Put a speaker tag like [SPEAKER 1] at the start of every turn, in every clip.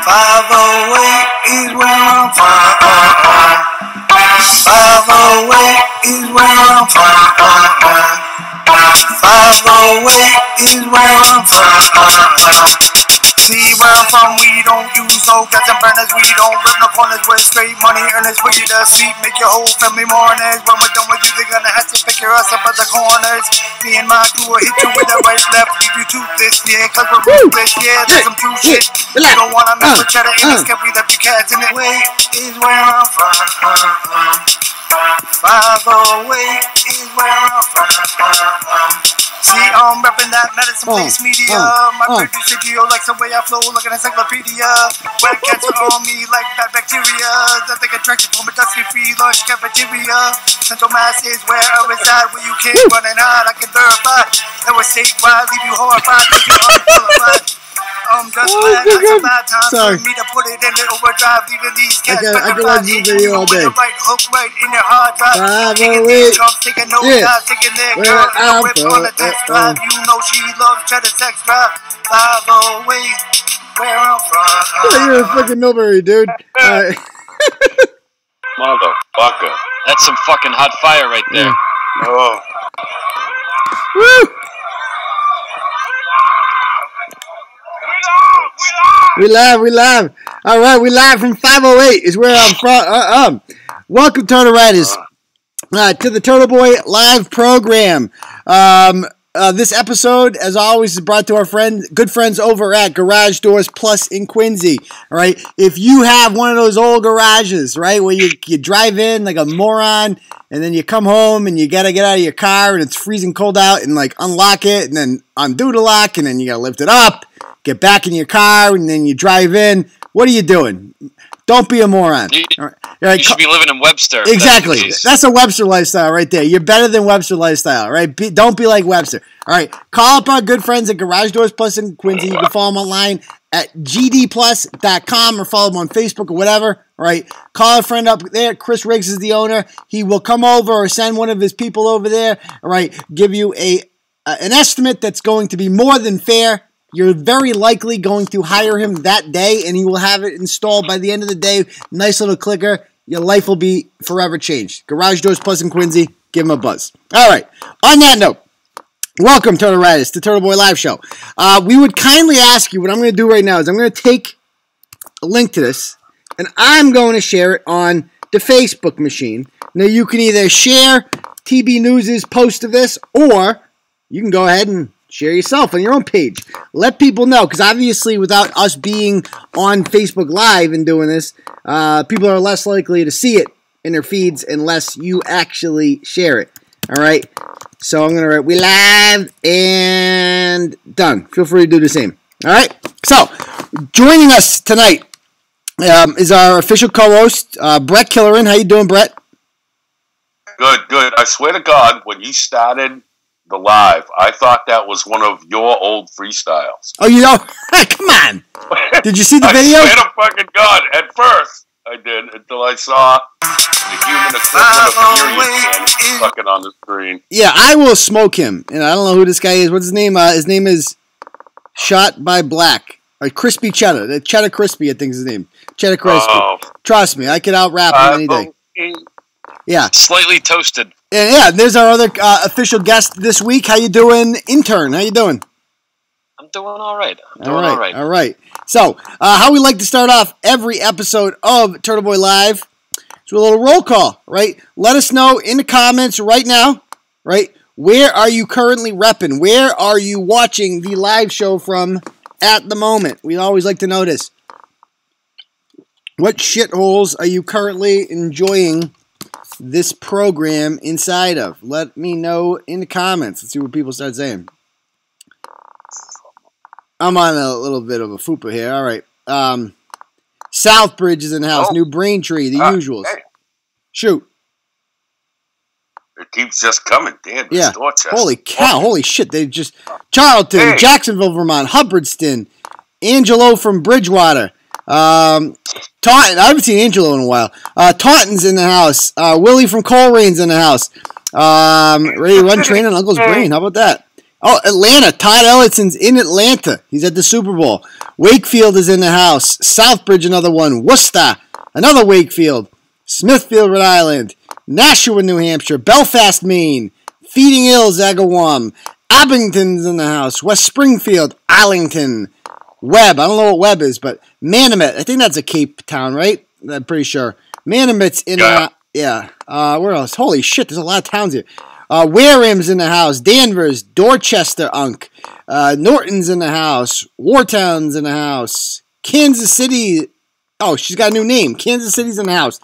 [SPEAKER 1] 508 is where I'm from. 508 is where I'm from. 508 is where I'm from. See where I'm from, we don't use no gas and burners. We don't rip no corners. We're straight money earners. For you to see, make your whole family mourners. When we're done with you, they're gonna have to pick your ass up at the corners. Me and my crew will hit you with the right left, leave you toothless, yeah, cause we're ruthless, yeah, that's some true shit. You don't wanna mess with cheddar, ain't a scary that you cats in the way, is where I'm from. 508 is where I'm from. See, I'm reppin' that medicine place media. My producer Gio likes the way I flow like an encyclopedia. Wet cats are on me like bad bacteria. That they get attracted from a dusty-free lunch cafeteria. Central Mass is where I reside, where you can't run and hide. I can verify that we're statewide, leave you horrified because you unqualified. I'm just glad that's a bad time for me to put it in the overdrive, leaving these cats petrified. Hitting you with the right hook right in their hard drive. Taking their chumps, taking no dive, taking their girl in the whip on the test drive. You know she loves cheddar sex drive. 508, where I'm from.
[SPEAKER 2] You're a fucking Millbury, dude.
[SPEAKER 3] Motherfucker. That's some fucking hot fire right there.
[SPEAKER 1] Oh.
[SPEAKER 2] Woo! We live. All right, we live from 508 is where I'm from. Welcome, Turtle Riders, to the Turtleboy live program. This episode, as always, is brought to our good friends over at Garage Doors Plus in Quincy. All right, if you have one of those old garages, right, where you drive in like a moron, and then you come home and you gotta get out of your car and it's freezing cold out, and like unlock it and then undo the lock, and then you gotta lift it up. Get back in your car, and then you drive in. What are you doing? Don't be a moron.
[SPEAKER 3] You should be living in Webster.
[SPEAKER 2] Exactly. That's a Webster lifestyle right there. You're better than Webster lifestyle, right? Don't be like Webster. All right. Call up our good friends at Garage Doors Plus in Quincy. You can follow them online at gdplus.com or follow them on Facebook or whatever. All right. Call a friend up there. Chris Riggs is the owner. He will come over or send one of his people over there. All right. Give you an estimate that's going to be more than fair. You're very likely going to hire him that day, and he will have it installed by the end of the day. Nice little clicker. Your life will be forever changed. Garage Doors Plus in Quincy. Give him a buzz. All right. On that note, welcome, Turtle Riders, to Turtleboy Live Show. We would kindly ask you, what I'm going to do right now is I'm going to take a link to this, and I'm going to share it on the Facebook machine. Now, you can either share TB News' post of this, or you can go ahead and share yourself on your own page. Let people know, because obviously without us being on Facebook Live and doing this, people are less likely to see it in their feeds unless you actually share it. All right? So I'm going to write, we live, and done. Feel free to do the same. All right? So, joining us tonight is our official co-host, Bret Killerin. How you doing, Bret?
[SPEAKER 4] Good. I swear to God, when you started the live, I thought that was one of your old freestyles.
[SPEAKER 2] Oh, you know? Come on. Did you see the video?
[SPEAKER 4] I swear to fucking God. At first, I did, until I saw the human equivalent of Furious fucking on the screen.
[SPEAKER 2] Yeah, I will smoke him. And I don't know who this guy is. What's his name? His name is Shot by Black. Or Crispy Cheddar. Cheddar Crispy, I think is his name. Cheddar Crispy. Oh. Trust me, I could out-rap him any day. Yeah.
[SPEAKER 3] Slightly toasted.
[SPEAKER 2] And yeah, there's our other official guest this week. How you doing, Intern? How you doing?
[SPEAKER 3] I'm doing all right.
[SPEAKER 2] All right. So, how we like to start off every episode of Turtleboy Live is with a little roll call, right? Let us know in the comments right now, right? Where are you currently repping? Where are you watching the live show from at the moment? We always like to know this. What shitholes are you currently enjoying this program inside of? Let me know in the comments. Let's see what people start saying. I'm on a little bit of a fupa here. All right. Southbridge is in the house. New Braintree, the usuals. Hey. Shoot.
[SPEAKER 4] It keeps just coming. Damn,
[SPEAKER 2] yeah. Holy cow. Holy shit. They just... Charlton, Jacksonville, Vermont, Hubbardston, Angelo from Bridgewater, Taunton. I haven't seen Angelo in a while. Taunton's in the house. Willie from Colerain's in the house. Ready to run train on Uncle's Brain. How about that? Oh, Atlanta. Todd Ellison's in Atlanta. He's at the Super Bowl. Wakefield is in the house. Southbridge, another one. Worcester, another Wakefield. Smithfield, Rhode Island. Nashua, New Hampshire. Belfast, Maine. Feeding Hills, Agawam. Abington's in the house. West Springfield, Arlington. Webb, I don't know what Webb is, but Manamet. I think that's a Cape town, right? I'm pretty sure. Manamet's in where else? Holy shit, there's a lot of towns here. Wareham's in the house. Danvers, Dorchester, Unk. Norton's in the house. Wartown's in the house. Kansas City. Oh, she's got a new name. Kansas City's in the house.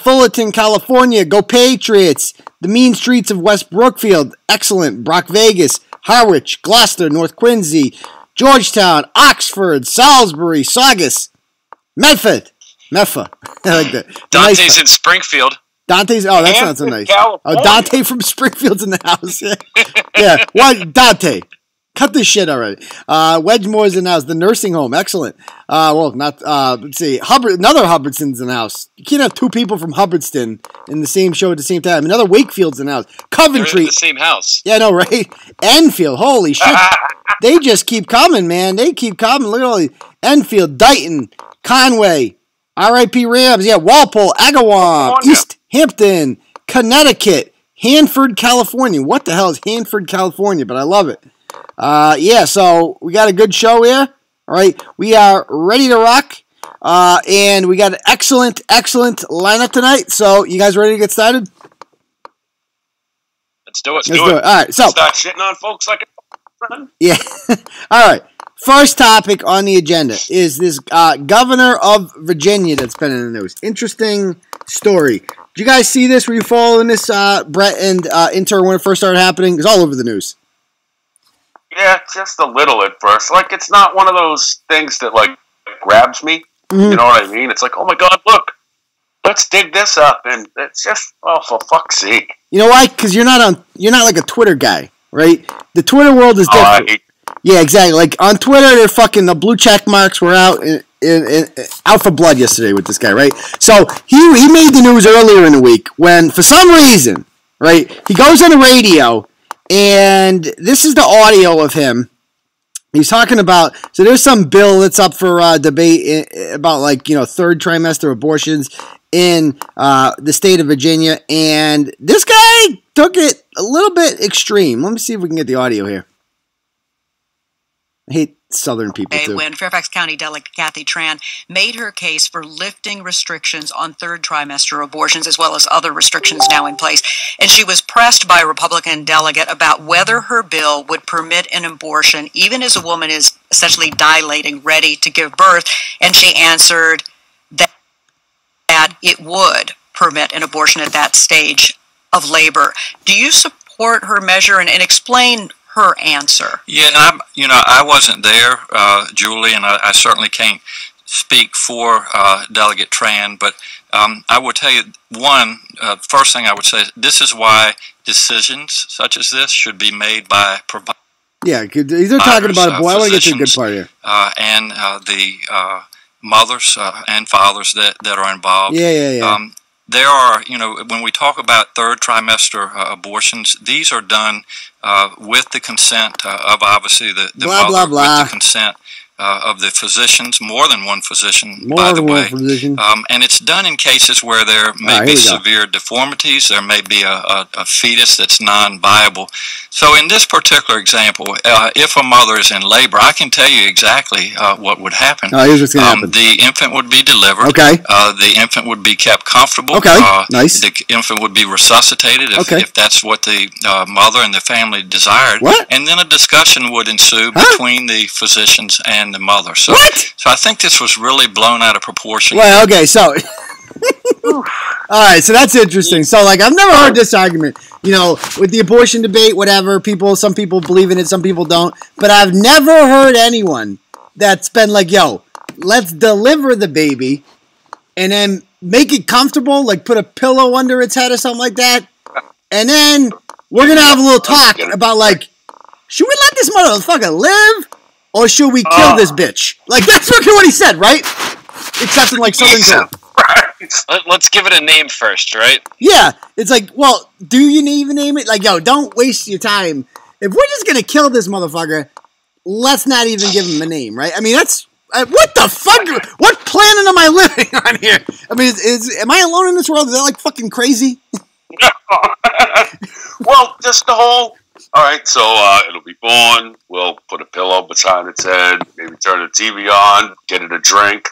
[SPEAKER 2] Fullerton, California. Go Patriots. The mean streets of West Brookfield. Excellent. Brock Vegas. Harwich. Gloucester. North Quincy. Georgetown. Oxford. Salisbury. Saugus. Medford. Meffa. I like that.
[SPEAKER 3] Dante's in Springfield.
[SPEAKER 2] Dante's, oh, that's not so nice.
[SPEAKER 4] California.
[SPEAKER 2] Oh, Dante from Springfield's in the house. Yeah. What? Dante. Cut this shit already. Wedgemore's in the house. The nursing home. Excellent. Let's see. Another Hubbardston's in the house. You can't have two people from Hubbardston in the same show at the same time. Another Wakefield's in the house. Coventry.
[SPEAKER 3] They're in the same house.
[SPEAKER 2] Yeah, I know, right? Enfield. Holy shit. They just keep coming, man. They keep coming. Look at all these. Enfield, Dighton, Conway, R.I.P. Rams. Yeah, Walpole, Agawam, East Hampton, Connecticut, Hanford, California. What the hell is Hanford, California? But I love it. So we got a good show here. All right, we are ready to rock. And we got an excellent lineup tonight. So you guys ready to get started?
[SPEAKER 3] Let's do it.
[SPEAKER 2] Let's do it. All right, so
[SPEAKER 4] Start shitting on folks like a friend.
[SPEAKER 2] yeah. All right. First topic on the agenda is this governor of Virginia that's been in the news. Interesting story. Did you guys see this? Were you following this, Bret and Intern, when it first started happening? It was all over the news.
[SPEAKER 4] Yeah, just a little at first. Like, it's not one of those things that, like, grabs me.
[SPEAKER 2] Mm-hmm.
[SPEAKER 4] You know what I mean? It's like, oh my God, look, let's dig this up. And it's just, oh, for fuck's sake.
[SPEAKER 2] You know why? Because you're not like a Twitter guy, right? The Twitter world is different. Yeah, exactly. Like on Twitter, they're fucking the blue check marks were out out for blood yesterday with this guy, right? So he made the news earlier in the week when, for some reason, right, he goes on the radio and this is the audio of him. He's talking about, so there's some bill that's up for debate about, like, you know, third trimester abortions in the state of Virginia, and this guy took it a little bit extreme. Let me see if we can get the audio here. I hate Southern people, too.
[SPEAKER 5] When Fairfax County Delegate Kathy Tran made her case for lifting restrictions on third trimester abortions, as well as other restrictions now in place. And she was pressed by a Republican delegate about whether her bill would permit an abortion, even as a woman is essentially dilating, ready to give birth. And she answered that it would permit an abortion at that stage of labor. Do you support her measure and explain her answer?
[SPEAKER 6] Yeah, I wasn't there, Julie, and I certainly can't speak for Delegate Tran, but I will tell you, first thing I would say, this is why decisions such as this should be made by providers.
[SPEAKER 2] Yeah, they're talking about it, boy. I want to get to a good part here.
[SPEAKER 6] And the mothers and fathers that are involved.
[SPEAKER 2] Yeah.
[SPEAKER 6] There are, when we talk about third trimester abortions, these are done with the consent of obviously the
[SPEAKER 2] blah,
[SPEAKER 6] mother,
[SPEAKER 2] blah, blah.
[SPEAKER 6] with the consent of the physicians, more than one physician, by the way. And it's done in cases where there may be severe deformities, there may be a fetus that's non-viable. So in this particular example, if a mother is in labor, I can tell you exactly what would happen.
[SPEAKER 2] Here's what's going to happen.
[SPEAKER 6] The infant would be delivered.
[SPEAKER 2] Okay.
[SPEAKER 6] The infant would be kept comfortable.
[SPEAKER 2] Okay, nice.
[SPEAKER 6] The infant would be resuscitated if that's what the mother and the family desired.
[SPEAKER 2] What?
[SPEAKER 6] And then a discussion would ensue between the physicians and the mother. So, So I think this was really blown out of proportion.
[SPEAKER 2] Well, okay, so all right, so that's interesting. So, like, I've never heard this argument, with the abortion debate, whatever. Some people believe in it, some people don't. But I've never heard anyone that's been like, yo, let's deliver the baby and then make it comfortable, like put a pillow under its head or something like that. And then we're going to have a little talk about, like, should we let this motherfucker live? Or should we kill this bitch? Like, that's what he said, right? Except in, like, Southern Girl.
[SPEAKER 3] Right. Let's give it a name first, right?
[SPEAKER 2] Yeah. It's like, well, do you even name it? Like, yo, don't waste your time if we're just gonna kill this motherfucker, let's not even give him a name, right? I mean, that's what the fuck? What planet am I living on here? I mean, am I alone in this world? Is that like fucking crazy?
[SPEAKER 4] Well, just the whole. All right, so it'll be born. We'll put a pillow beside its head. Maybe turn the TV on. Get it a drink.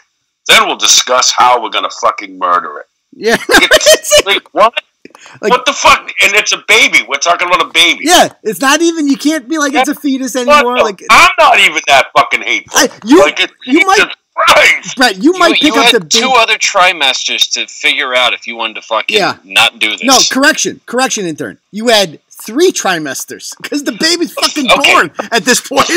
[SPEAKER 4] Then we'll discuss how we're gonna fucking murder it.
[SPEAKER 2] Yeah.
[SPEAKER 4] Like, what? Like, what the fuck? And it's a baby. We're talking about a baby.
[SPEAKER 2] Yeah, it's not even. You can't be like it's a fetus anymore. Like
[SPEAKER 4] I'm not even that fucking hateful.
[SPEAKER 2] You might, Brett. You might pick up the baby.
[SPEAKER 3] 2 other trimesters to figure out if you wanted to fucking not do this.
[SPEAKER 2] No, correction, intern. You had 3 trimesters because the baby's fucking born at this point.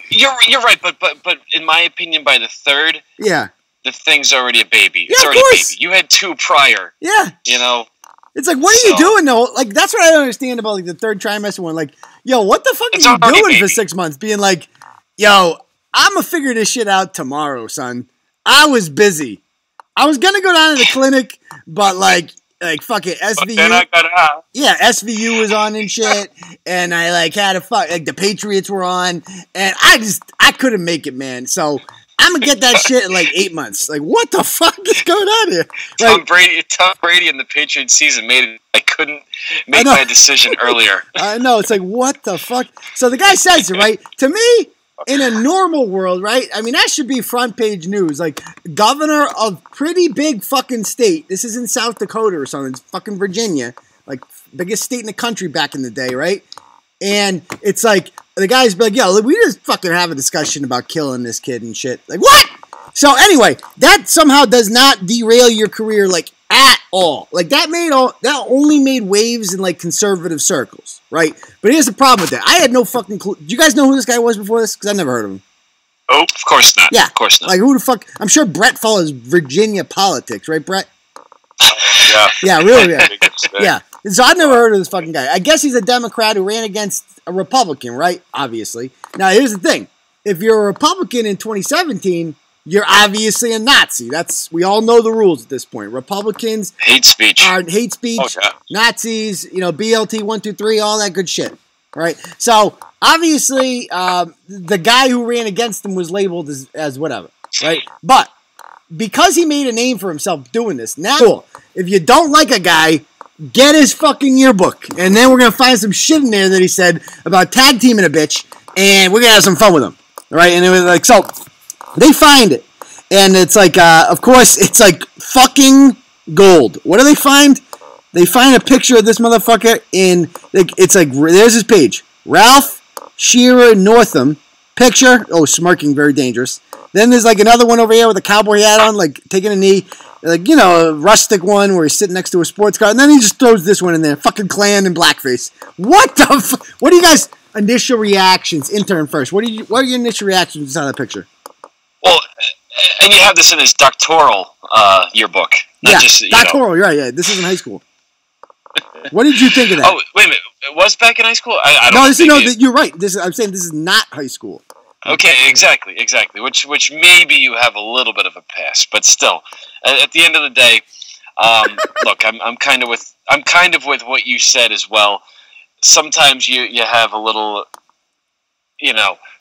[SPEAKER 3] You're right, but in my opinion, by the 3rd, the thing's already a baby. It's already a baby. You had 2 prior.
[SPEAKER 2] Yeah,
[SPEAKER 3] you know.
[SPEAKER 2] It's like, what are you doing though? Like, that's what I don't understand about like the 3rd trimester one. Like, yo, what the fuck are you doing for 6 months? Being like, yo, I'm gonna figure this shit out tomorrow, son. I was busy. I was gonna go down to the clinic, but like fucking SVU. SVU was on and shit, and I like had the Patriots were on, and I couldn't make it, man. So I'm gonna get that shit in like 8 months. Like, what the fuck is going on here?
[SPEAKER 3] Tom Brady in the Patriots season made it. I couldn't make my decision earlier.
[SPEAKER 2] I know. It's like, what the fuck? So the guy says it, right? To me, in a normal world, right? I mean, that should be front page news. Like, governor of pretty big fucking state. This is in South Dakota or something. It's fucking Virginia. Like, biggest state in the country back in the day, right? And it's like, the guys be like, yo, we just fucking have a discussion about killing this kid and shit. Like, what? So anyway, that somehow does not derail your career, like, at all. Like, that only made waves in, like, conservative circles, right? But here's the problem with that. I had no fucking clue. Do you guys know who this guy was before this? Because I never heard of him.
[SPEAKER 3] Oh, of course not.
[SPEAKER 2] Yeah.
[SPEAKER 3] Of course not.
[SPEAKER 2] Like, who the fuck? I'm sure Bret follows Virginia politics, right, Bret?
[SPEAKER 4] Yeah.
[SPEAKER 2] Yeah, really, yeah. Yeah. So I've never heard of this fucking guy. I guess he's a Democrat who ran against a Republican, right? Obviously. Now, here's the thing. If you're a Republican in 2017, you're obviously a Nazi. We all know the rules at this point. Republicans
[SPEAKER 3] hate speech.
[SPEAKER 2] Nazis, BLT 123, all that good shit. Right? So obviously, the guy who ran against him was labeled as whatever. Right? But because he made a name for himself doing this, now cool. If you don't like a guy, get his fucking yearbook, and then we're gonna find some shit in there that he said about tag teaming a bitch, and we're gonna have some fun with him. All right? And it was like, so they find it, and it's like, of course, it's like fucking gold. What do they find? They find a picture of this motherfucker in, it's like, there's his page. Ralph Northam, picture, smirking, very dangerous. Then there's like another one over here with a cowboy hat on, like taking a knee. Like, a rustic one where he's sitting next to a sports car. And then he just throws this one in there, fucking Klan and blackface. What the what are you guys' initial reactions? Intern first. What are your initial reactions to that picture?
[SPEAKER 3] Well, and you have this in his doctoral yearbook.
[SPEAKER 2] Doctoral, right, yeah. This is in high school. What did you think of that?
[SPEAKER 3] Oh, wait a minute. It was back in high school? I don't know.
[SPEAKER 2] You're right. I'm saying this is not high school.
[SPEAKER 3] Okay, exactly. Which maybe you have a little bit of a pass, but still, at the end of the day, look, I'm kind of with what you said as well. Sometimes you have a little,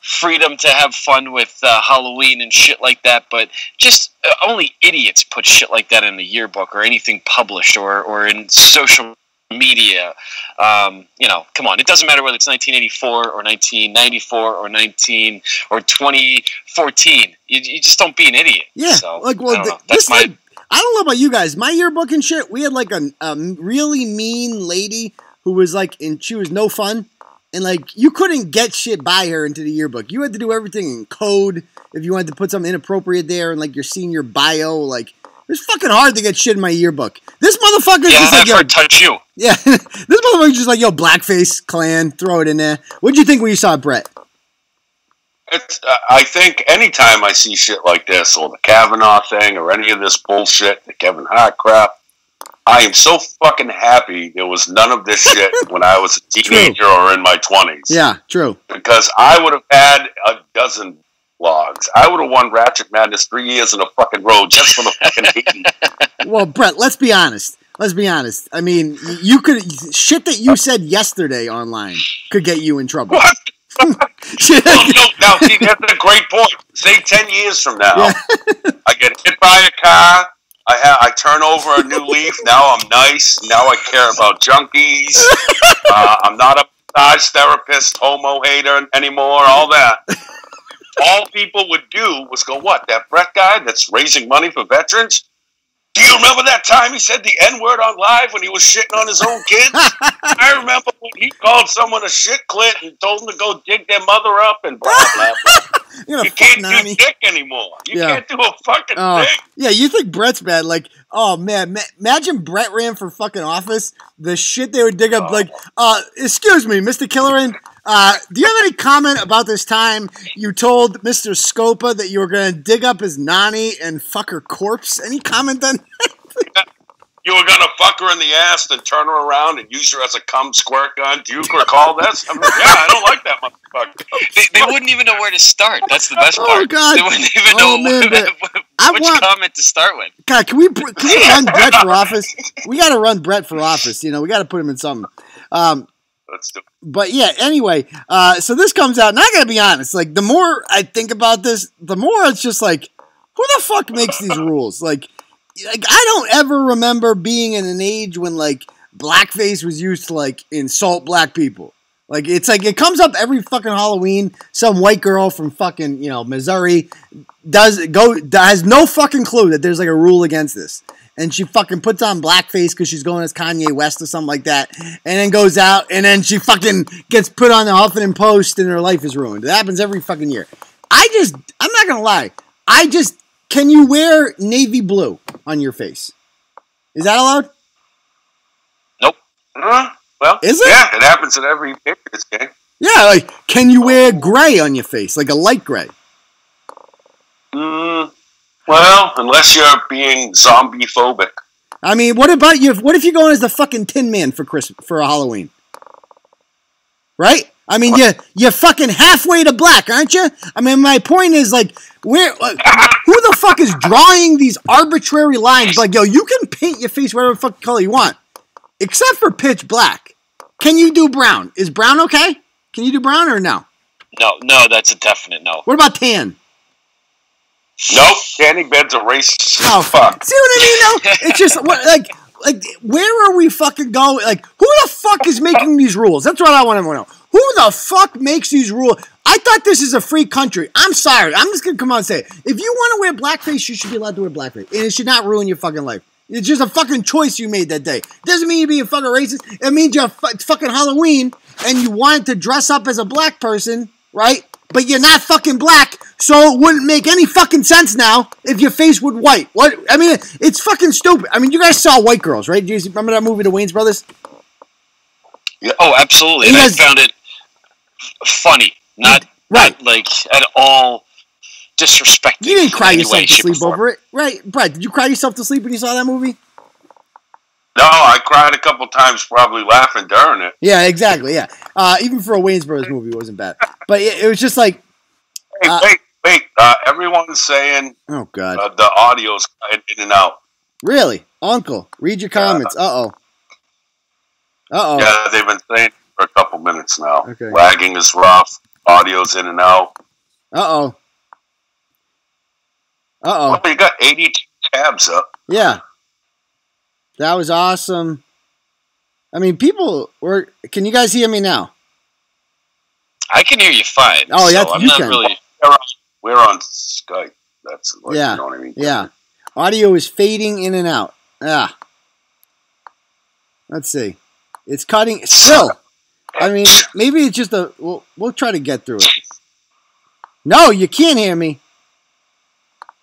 [SPEAKER 3] freedom to have fun with Halloween and shit like that, but just only idiots put shit like that in the yearbook or anything published or in social media. Come on, it doesn't matter whether it's 1984 or 1994 or 2014. You just don't be an idiot.
[SPEAKER 2] Yeah,
[SPEAKER 3] so,
[SPEAKER 2] like, well, I don't know about you guys. My yearbook and shit, we had like a really mean lady who was like, and she was no fun. And like, you couldn't get shit by her into the yearbook. You had to do everything in code if you wanted to put something inappropriate there and like your senior bio. Like, it was fucking hard to get shit in my yearbook. This motherfucker's just like, yo,
[SPEAKER 3] touch you.
[SPEAKER 2] Yeah, this motherfucker's just like, yo, blackface, Klan, throw it in there. What'd you think when you saw Bret?
[SPEAKER 4] I think anytime I see shit like this, or the Kavanaugh thing, or any of this bullshit, the Kevin Hart crap, I am so fucking happy there was none of this shit when I was a teenager or in my 20s.
[SPEAKER 2] Yeah, true.
[SPEAKER 4] Because I would have had a dozen blogs. I would have won Ratchet Madness 3 years in a fucking row just for the fucking hating.
[SPEAKER 2] Well, Bret, let's be honest. Let's be honest. I mean, you could shit that you said yesterday online could get you in trouble.
[SPEAKER 4] What? Well, no, now, see, that's a great point. Say 10 years from now, I get hit by a car. I turn over a new leaf. Now I'm nice. Now I care about junkies. I'm not a massage therapist, homo hater anymore. All that. All people would do was go, what? That Bret guy that's raising money for veterans? Do you remember that time he said the N-word on live when he was shitting on his own kids? I remember when he called someone a shit clit and told them to go dig their mother up and blah, blah, blah. You can't do dick anymore. You can't do a fucking thing.
[SPEAKER 2] Yeah, you think Bret's bad. Like, oh, man, imagine Bret ran for fucking office. The shit they would dig up. Like, excuse me, Mr. Killerin, do you have any comment about this time you told Mr. Scopa that you were going to dig up his nanny and fuck her corpse? Any comment on that?
[SPEAKER 4] You were going to fuck her in the ass and turn her around and use her as a cum squirt gun. Do you recall this? I mean, I don't like that motherfucker.
[SPEAKER 3] They wouldn't even know where to start. That's the best part.
[SPEAKER 2] Oh, God.
[SPEAKER 3] They wouldn't even know which comment to start with.
[SPEAKER 2] God, can we run Bret for office? We got to run Bret for office. You know, we got to put him in something.
[SPEAKER 4] Let's do it.
[SPEAKER 2] But yeah, anyway, so this comes out, and I gotta be honest, like, the more I think about this, the more it's just like, who the fuck makes these rules? Like I don't ever remember being in an age when, like, blackface was used to, like, insult black people. Like, it's like, it comes up every fucking Halloween. Some white girl from fucking, you know, Missouri has no fucking clue that there's, like, a rule against this. And she fucking puts on blackface because she's going as Kanye West or something like that. And then goes out, and then she fucking gets put on the Huffington Post, and her life is ruined. It happens every fucking year. I'm not going to lie. Can you wear navy blue on your face? Is that allowed?
[SPEAKER 4] Nope. Well,
[SPEAKER 2] is it?
[SPEAKER 4] Yeah, it happens at every Patriots game.
[SPEAKER 2] Yeah, like, can you wear gray on your face, like a light gray?
[SPEAKER 4] Well, unless you're being zombie phobic.
[SPEAKER 2] I mean, what about you? What if you're going as the fucking Tin Man for Halloween? Right? I mean, you're fucking halfway to black, aren't you? I mean, my point is, like, who the fuck is drawing these arbitrary lines? Like, yo, you can paint your face whatever fucking color you want, except for pitch black. Can you do brown? Is brown okay? Can you do brown or no?
[SPEAKER 3] No, that's a definite no.
[SPEAKER 2] What about tan?
[SPEAKER 4] Nope, tanny bed's a racist.
[SPEAKER 2] Oh, fuck. See what I mean, though? It's just, like, where are we fucking going? Like, who the fuck is making these rules? That's what I want to know. Who the fuck makes these rules? I thought this is a free country. I'm sorry. I'm just going to come out and say it. If you want to wear blackface, you should be allowed to wear blackface. And it should not ruin your fucking life. It's just a fucking choice you made that day. Doesn't mean you're being fucking racist. It means it's fucking Halloween and you wanted to dress up as a black person, right? But you're not fucking black, so it wouldn't make any fucking sense now if your face would white. What? I mean, it's fucking stupid. I mean, you guys saw White Girls, right? Do you remember that movie, The Wayans Brothers?
[SPEAKER 3] Yeah. Oh, absolutely. And I found it funny, not like at all disrespecting.
[SPEAKER 2] You didn't cry yourself to sleep over it, right? Bret, did you cry yourself to sleep when you saw that movie?
[SPEAKER 4] No, I cried a couple times, probably laughing during it.
[SPEAKER 2] Yeah, exactly. Yeah, even for a Wayans Brothers movie, it wasn't bad. But it was just like,
[SPEAKER 4] hey, wait! Everyone's saying,
[SPEAKER 2] "Oh God,
[SPEAKER 4] the audio's in and out."
[SPEAKER 2] Really, Uncle? Read your comments. Uh oh.
[SPEAKER 4] Yeah, they've been saying it for a couple minutes now.
[SPEAKER 2] Okay.
[SPEAKER 4] Lagging is rough. Audio's in and out.
[SPEAKER 2] Uh oh.
[SPEAKER 4] Well, you got 82 tabs up.
[SPEAKER 2] Yeah. That was awesome. I mean, people were. Can you guys hear me now?
[SPEAKER 3] I can hear you fine.
[SPEAKER 2] Oh, yeah,
[SPEAKER 3] so
[SPEAKER 2] you can.
[SPEAKER 3] Really...
[SPEAKER 4] We're on Skype. That's like,
[SPEAKER 2] yeah.
[SPEAKER 4] You know what I mean?
[SPEAKER 2] Yeah. Audio is fading in and out. Yeah. Let's see. It's cutting. Still. I mean, maybe it's just a. We'll try to get through it. No, you can't hear me.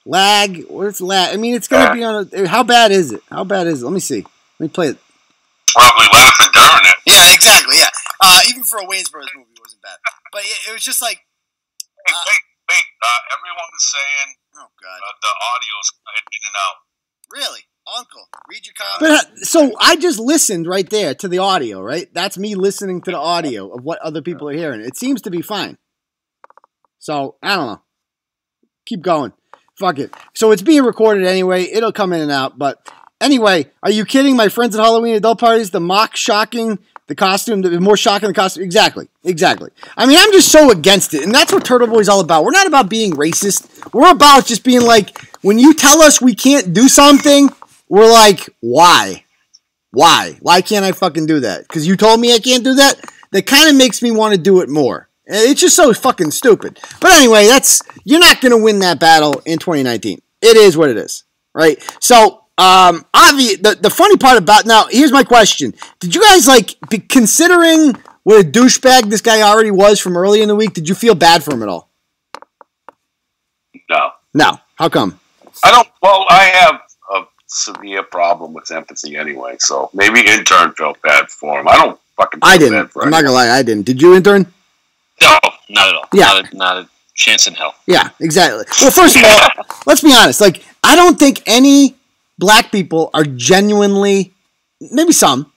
[SPEAKER 2] Lag. Where's lag? I mean, it's going to be on a... How bad is it? How bad is it? Let me see. Let me play it.
[SPEAKER 4] Probably laughing during it.
[SPEAKER 2] Yeah, exactly, yeah. Even for a Wayans Brothers movie, it wasn't bad. But it was just like...
[SPEAKER 4] Wait. Everyone's saying...
[SPEAKER 2] Oh, God.
[SPEAKER 4] The audio's in and out.
[SPEAKER 2] Really? Uncle, read your comments. But, so I just listened right there to the audio, right? That's me listening to the audio of what other people are hearing. It seems to be fine. So, I don't know. Keep going. Fuck it. So it's being recorded anyway. It'll come in and out. But Anyway, are you kidding? My friends at Halloween adult parties, the mock shocking, the costume, the more shocking the costume. Exactly. I mean, I'm just so against it. And that's what Turtleboy's all about. We're not about being racist. We're about just being like, when you tell us we can't do something, we're like, why? Why can't I fucking do that? Because you told me I can't do that? That kind of makes me want to do it more. It's just so fucking stupid. But anyway, you're not going to win that battle in 2019. It is what it is, right? So, the funny part about, now, here's my question. Did you guys, be considering what a douchebag this guy already was from early in the week, did you feel bad for him at all? No. How come?
[SPEAKER 4] I have a severe problem with empathy anyway, so maybe Intern felt bad for him. I don't fucking feel bad for him.
[SPEAKER 2] I'm not gonna lie, I didn't. Did you, Intern?
[SPEAKER 3] No, not at all.
[SPEAKER 2] Yeah.
[SPEAKER 3] Not a chance in hell.
[SPEAKER 2] Yeah, exactly. Well, first of all, let's be honest. I don't think any black people are genuinely, maybe some,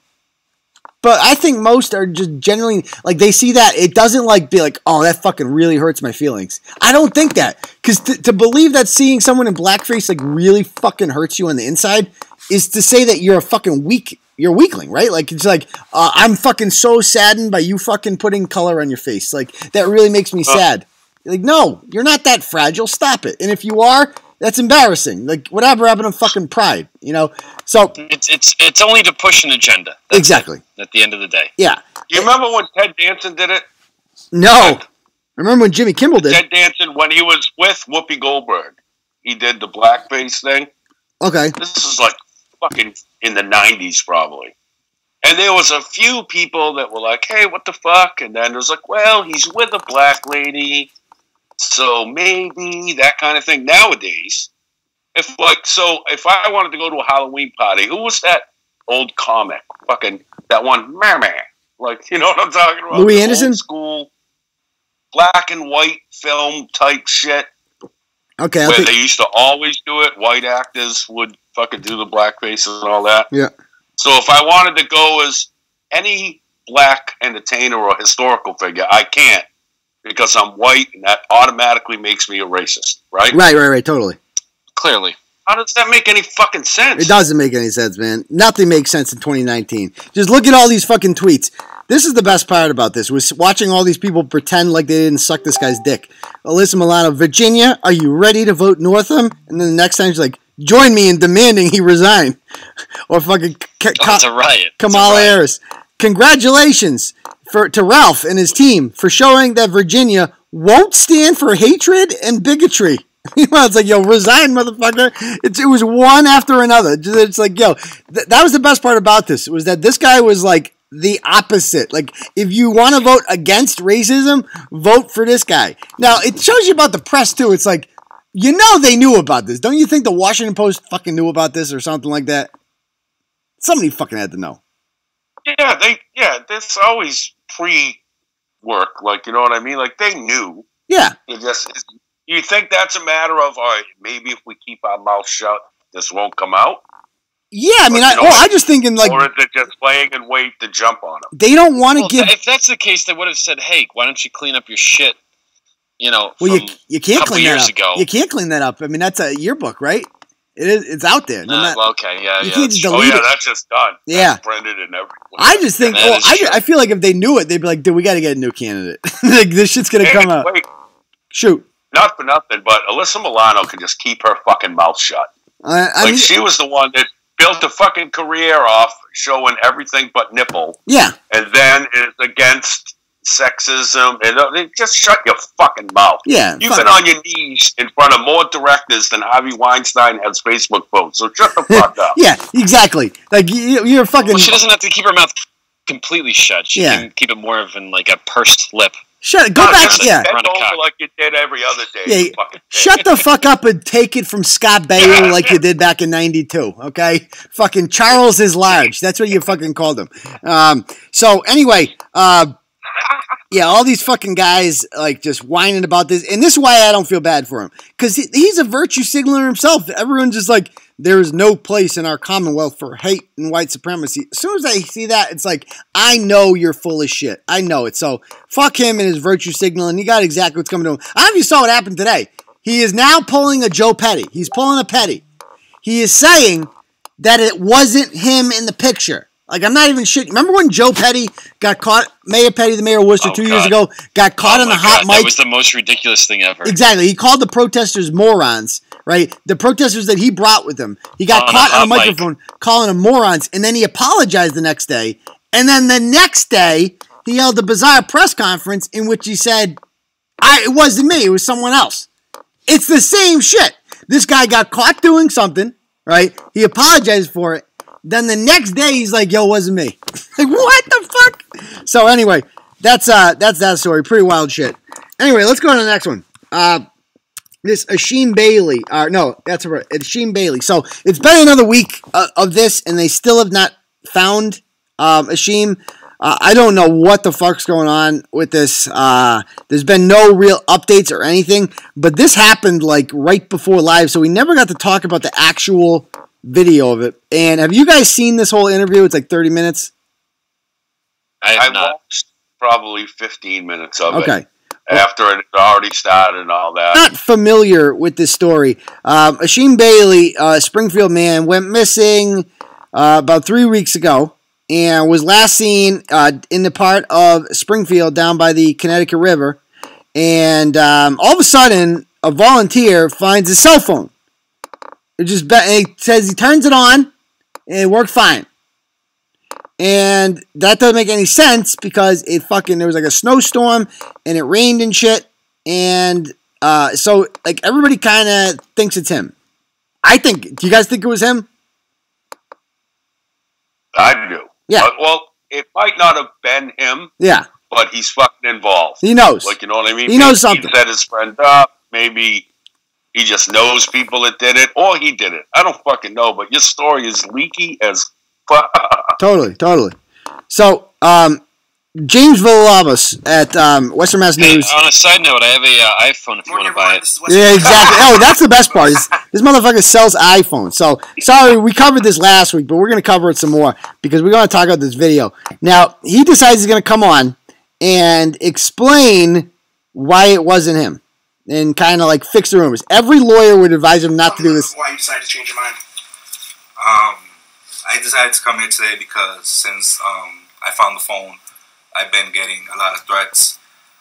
[SPEAKER 2] but I think most are just genuinely, they see that, it doesn't, be like, oh, that fucking really hurts my feelings. I don't think that. Because to believe that seeing someone in blackface, really fucking hurts you on the inside is to say that you're a fucking you're a weakling, right? It's I'm fucking so saddened by you fucking putting color on your face. That really makes me sad. No, you're not that fragile. Stop it. And if you are, that's embarrassing. Whatever happened to fucking pride, So
[SPEAKER 3] it's only to push an agenda. That's
[SPEAKER 2] exactly.
[SPEAKER 3] At the end of the day.
[SPEAKER 2] Yeah.
[SPEAKER 4] You remember when Ted Danson did it?
[SPEAKER 2] No. I remember when Jimmy Kimmel did.
[SPEAKER 4] Ted Danson, when he was with Whoopi Goldberg, he did the blackface thing.
[SPEAKER 2] Okay.
[SPEAKER 4] This is fucking in the 90s probably. And there was a few people that were like, hey, what the fuck? And then it was like, well, he's with a black lady, so maybe that kind of thing. Nowadays, if I wanted to go to a Halloween party, who was that old comic? Fucking that one, Meh. You know what I'm talking about?
[SPEAKER 2] Louis Anderson?
[SPEAKER 4] Old school black and white film type shit.
[SPEAKER 2] Okay.
[SPEAKER 4] Where they used to always do it. White actors would fucking do the blackface and all that.
[SPEAKER 2] Yeah.
[SPEAKER 4] So if I wanted to go as any black entertainer or historical figure, I can't because I'm white, and that automatically makes me a racist, right?
[SPEAKER 2] Right, totally.
[SPEAKER 3] Clearly.
[SPEAKER 4] How does that make any fucking sense?
[SPEAKER 2] It doesn't make any sense, man. Nothing makes sense in 2019. Just look at all these fucking tweets. This is the best part about this, was watching all these people pretend like they didn't suck this guy's dick. Alyssa Milano, Virginia, are you ready to vote Northam? And then the next time she's like, join me in demanding he resign. Or fucking
[SPEAKER 3] It's a riot.
[SPEAKER 2] Kamala Harris. Congratulations to Ralph and his team for showing that Virginia won't stand for hatred and bigotry. It's like, yo, resign, motherfucker. It was one after another. It's like, yo, that was the best part about this, was that this guy was the opposite. If you want to vote against racism, vote for this guy. Now, it shows you about the press, too. It's like, they knew about this. Don't you think the Washington Post fucking knew about this or something like that? Somebody fucking had to know.
[SPEAKER 4] Yeah, there's always pre-work, you know what I mean? They knew.
[SPEAKER 2] Yeah.
[SPEAKER 4] You think that's a matter of, all right, maybe if we keep our mouth shut, this won't come out?
[SPEAKER 2] Yeah, I mean, I just thinking
[SPEAKER 4] or is it just playing and wait to jump on them?
[SPEAKER 2] They don't want to give.
[SPEAKER 3] If that's the case, they would have said, "Hey, why don't you clean up your shit?" You
[SPEAKER 2] can't clean that up.
[SPEAKER 3] Ago.
[SPEAKER 2] You can't clean that up. I mean, that's a yearbook, right? It is. It's out there.
[SPEAKER 3] Okay, yeah,
[SPEAKER 2] you can't just delete it.
[SPEAKER 4] That's just done.
[SPEAKER 2] Yeah,
[SPEAKER 4] that's printed and everything.
[SPEAKER 2] I just think. I feel like if they knew it, they'd be like, "Dude, we got to get a new candidate. This shit's gonna come out."
[SPEAKER 4] Wait.
[SPEAKER 2] Shoot.
[SPEAKER 4] Not for nothing, but Alyssa Milano can just keep her fucking mouth shut. I mean, she was the one that built a fucking career off showing everything but nipple.
[SPEAKER 2] Yeah.
[SPEAKER 4] And then is against sexism. And just shut your fucking mouth.
[SPEAKER 2] Yeah.
[SPEAKER 4] You've been on your knees in front of more directors than Harvey Weinstein has Facebook posts. So shut the fuck up.
[SPEAKER 2] Yeah, exactly. You're fucking.
[SPEAKER 3] Well, she doesn't have to keep her mouth completely shut. She can keep it more of a pursed lip.
[SPEAKER 2] Shut it. Go back. Yeah.
[SPEAKER 4] Bend over like you did every other day.
[SPEAKER 2] Yeah. Shut the fuck up and take it from Scott Baio like you did back in '92. Okay. Fucking Charles is large. That's what you fucking called him. So anyway, yeah, all these fucking guys just whining about this, and this is why I don't feel bad for him, because he's a virtue signaler himself. Everyone's just like, there is no place in our Commonwealth for hate and white supremacy. As soon as I see that, it's like, I know you're full of shit. I know it. So fuck him and his virtue signaling. He got exactly what's coming to him. I don't know if you saw what happened today. He is now pulling a Joe Petty. He's pulling a Petty. He is saying that it wasn't him in the picture. Like, I'm not even shit. Remember when Joe Petty got caught, Mayor Petty, the mayor of Worcester, 2 years ago, got caught on the hot mic?
[SPEAKER 3] That was the most ridiculous thing ever.
[SPEAKER 2] Exactly. He called the protesters morons, right? The protesters that he brought with him. He got caught on a microphone calling them morons, and then he apologized the next day. And then the next day, he held a bizarre press conference in which he said, it wasn't me, it was someone else. It's the same shit. This guy got caught doing something, right? He apologized for it. Then the next day, he's like, yo, it wasn't me. Like, what the fuck? So anyway, that's that story. Pretty wild shit. Anyway, let's go to the next one. This Achim Bailey. No, that's right. It's Achim Bailey. So it's been another week of this, and they still have not found Achim. I don't know what the fuck's going on with this. There's been no real updates or anything, but this happened like right before live, so we never got to talk about the actual video of it. And have you guys seen this whole interview? It's like 30 minutes.
[SPEAKER 4] I watched probably 15 minutes of it.
[SPEAKER 2] Okay.
[SPEAKER 4] After it had already started and all that.
[SPEAKER 2] Not familiar with this story. Achim Bailey, Springfield man, went missing about 3 weeks ago and was last seen in the part of Springfield down by the Connecticut River. And all of a sudden, a volunteer finds his cell phone. And he says he turns it on, and it worked fine. And that doesn't make any sense because there was like a snowstorm, and it rained and shit. And so, like, everybody kind of thinks it's him. Do you guys think it was him?
[SPEAKER 4] I do.
[SPEAKER 2] Yeah.
[SPEAKER 4] Well, it might not have been him.
[SPEAKER 2] Yeah.
[SPEAKER 4] But he's fucking involved.
[SPEAKER 2] He knows.
[SPEAKER 4] Like, you know what I mean?
[SPEAKER 2] He knows something.
[SPEAKER 4] He set his friend up. Maybe he just knows people that did it, or he did it. I don't fucking know, but your story is leaky as fuck.
[SPEAKER 2] Totally. So, James Villalobos at Western Mass News.
[SPEAKER 3] On a side note, I have an iPhone if you want to buy it.
[SPEAKER 2] Yeah, exactly. Oh, that's the best part. This motherfucker sells iPhones. So, sorry, we covered this last week, but we're going to cover it some more because we're going to talk about this video. Now, he decides he's going to come on and explain why it wasn't him. And kind of like fix the rumors. Every lawyer would advise him not to do this.
[SPEAKER 1] Why you decided to change your mind?
[SPEAKER 7] I decided to come here today because since I found the phone, I've been getting a lot of threats.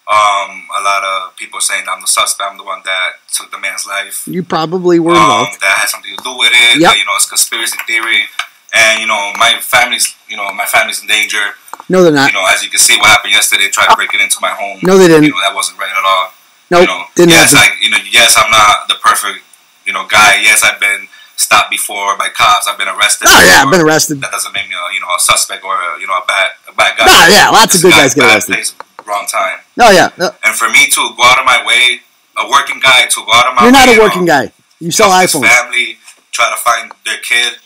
[SPEAKER 7] A lot of people saying I'm the suspect. I'm the one that took the man's life.
[SPEAKER 2] You probably were involved.
[SPEAKER 7] That has something to do with it.
[SPEAKER 2] Yep.
[SPEAKER 7] That, it's conspiracy theory, and my family's in danger.
[SPEAKER 2] No, they're not.
[SPEAKER 7] As you can see, what happened yesterday. They tried to break it into my home.
[SPEAKER 2] No, they didn't.
[SPEAKER 7] That wasn't right at all.
[SPEAKER 2] Nope, didn't happen.
[SPEAKER 7] Yes, I'm not the perfect, guy. Yes, I've been stopped before by cops. I've been arrested.
[SPEAKER 2] Oh yeah, I've been arrested.
[SPEAKER 7] That doesn't make me, a suspect or a bad guy.
[SPEAKER 2] No, yeah, lots of good guys get arrested.
[SPEAKER 7] Place, wrong time.
[SPEAKER 2] Oh yeah. No.
[SPEAKER 7] And for me to go out of my way, a working guy to go out of my way.
[SPEAKER 2] You're not a working guy. You sell iPhones.
[SPEAKER 7] Family try to find their kid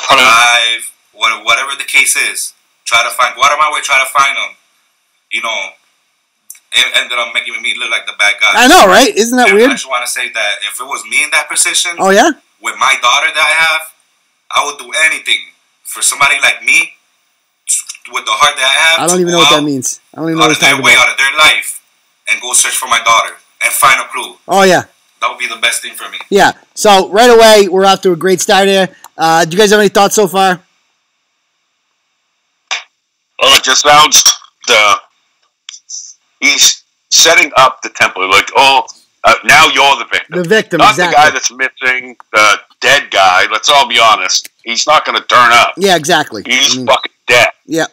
[SPEAKER 7] alive, whatever the case is. Go out of my way, try to find them. It ended up making me look like the bad guy.
[SPEAKER 2] I know, right? Isn't that weird?
[SPEAKER 7] I just want to say that if it was me in that position,
[SPEAKER 2] oh yeah,
[SPEAKER 7] with my daughter that I have, I would do anything for somebody like me with the heart that I have.
[SPEAKER 2] I don't even know what that means. I don't even know what you're talking about.
[SPEAKER 7] Out of their life and go search for my daughter and find a clue.
[SPEAKER 2] Oh yeah,
[SPEAKER 7] that would be the best thing for me.
[SPEAKER 2] Yeah. So right away, we're off to a great start here. Do you guys have any thoughts so far?
[SPEAKER 4] Well, it just sounds he's setting up the template like, now you're the victim.
[SPEAKER 2] The victim,
[SPEAKER 4] not
[SPEAKER 2] exactly.
[SPEAKER 4] The guy that's missing, the dead guy. Let's all be honest. He's not going to turn up.
[SPEAKER 2] Yeah, exactly.
[SPEAKER 4] He's fucking dead.
[SPEAKER 2] Yeah.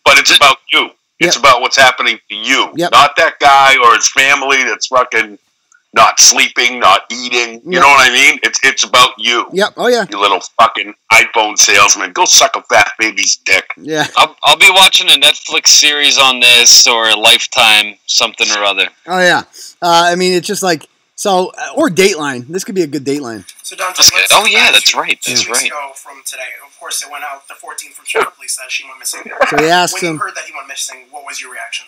[SPEAKER 4] But it's about you. It's about what's happening to you.
[SPEAKER 2] Yep.
[SPEAKER 4] Not that guy or his family that's fucking not sleeping, not eating. You know what I mean? It's about you.
[SPEAKER 2] Yep. Oh yeah.
[SPEAKER 4] You little fucking iPhone salesman. Go suck a fat baby's dick.
[SPEAKER 2] Yeah.
[SPEAKER 3] I'll be watching a Netflix series on this or a Lifetime something or other.
[SPEAKER 2] Oh yeah. I mean, it's just like or Dateline. This could be a good Dateline.
[SPEAKER 1] So Dante,
[SPEAKER 3] oh yeah, that's right. That's right.
[SPEAKER 1] From today, of course, it went out the 14th from Chicago Police that she went missing.
[SPEAKER 2] So he asked
[SPEAKER 1] when
[SPEAKER 2] him.
[SPEAKER 1] you heard that he went missing, what was your reaction?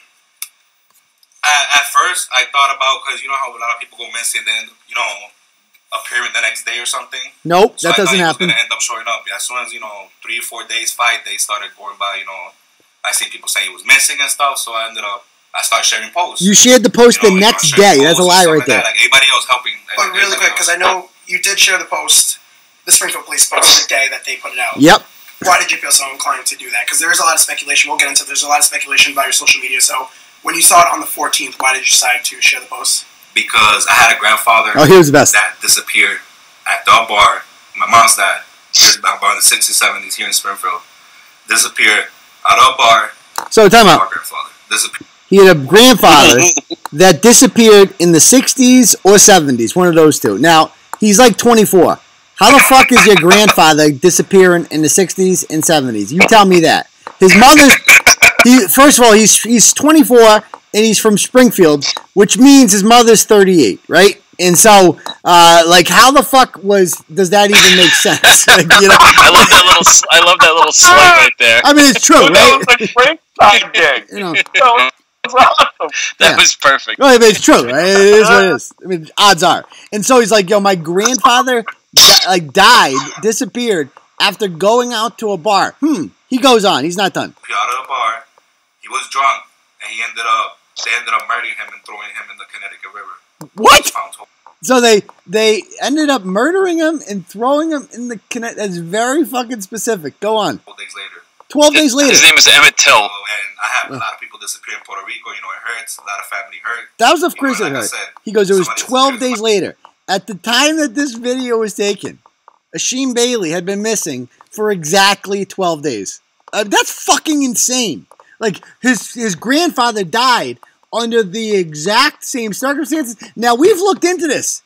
[SPEAKER 7] At first, I thought about, because you know how a lot of people go missing, then appear the next day or something.
[SPEAKER 2] Nope,
[SPEAKER 7] so
[SPEAKER 2] that doesn't happen.
[SPEAKER 7] Going to end up showing up. As soon as 3 or 4 days, 5 days started going by, I seen people saying he was missing and stuff. So I started sharing posts.
[SPEAKER 2] You shared the post the next day. That's a lie right there.
[SPEAKER 7] Like everybody else helping.
[SPEAKER 1] But really quick, because I know you did share the post, the Springfield Police Post the day that they put it out.
[SPEAKER 2] Yep.
[SPEAKER 1] Why did you feel so inclined to do that? Because there's a lot of speculation. We'll get into. There's a lot of speculation about your social media. So when you saw it on the 14th, why did you decide to share the post?
[SPEAKER 7] Because I had a grandfather
[SPEAKER 2] here's the best.
[SPEAKER 7] that disappeared at the bar. My mom's dad, years back in the 60s, 70s here in Springfield, disappeared at a bar.
[SPEAKER 2] So time out.
[SPEAKER 7] My grandfather disappeared.
[SPEAKER 2] He had a grandfather that disappeared in the 60s or 70s, one of those two. Now, he's like 24. How the fuck is your grandfather disappearing in the 60s and 70s? You tell me that. His mother's... First of all, he's 24, and he's from Springfield, which means his mother's 38, right? And so, like, how the fuck does that even make sense? Like, you know?
[SPEAKER 3] I love that little slang right there.
[SPEAKER 2] I mean, it's true, right?
[SPEAKER 4] That was a great side gig.
[SPEAKER 2] You know.
[SPEAKER 4] That was awesome.
[SPEAKER 3] That was perfect.
[SPEAKER 2] Well, I mean, it's true, right? It is what it is. I mean, odds are. And so he's like, yo, my grandfather, disappeared after going out to a bar. He goes on. He's not done.
[SPEAKER 7] Out of the bar, he was drunk, and they ended up murdering him and throwing him in the Connecticut River.
[SPEAKER 2] What? So they ended up murdering him and throwing him in the Connecticut. That's very fucking specific. Go on.
[SPEAKER 7] 12 days later.
[SPEAKER 2] 12 days later.
[SPEAKER 3] His name is Emmett Till.
[SPEAKER 7] And I have a lot of people disappear in Puerto Rico. You know, it hurts. A lot of family hurt.
[SPEAKER 2] That was of course it
[SPEAKER 7] like
[SPEAKER 2] hurt.
[SPEAKER 7] I said,
[SPEAKER 2] He goes, it was
[SPEAKER 7] somebody
[SPEAKER 2] 12
[SPEAKER 7] disappeared.
[SPEAKER 2] days later. At the time that this video was taken, Achim Bailey had been missing for exactly 12 days. That's fucking insane. Like, his grandfather died under the exact same circumstances. Now, we've looked into this.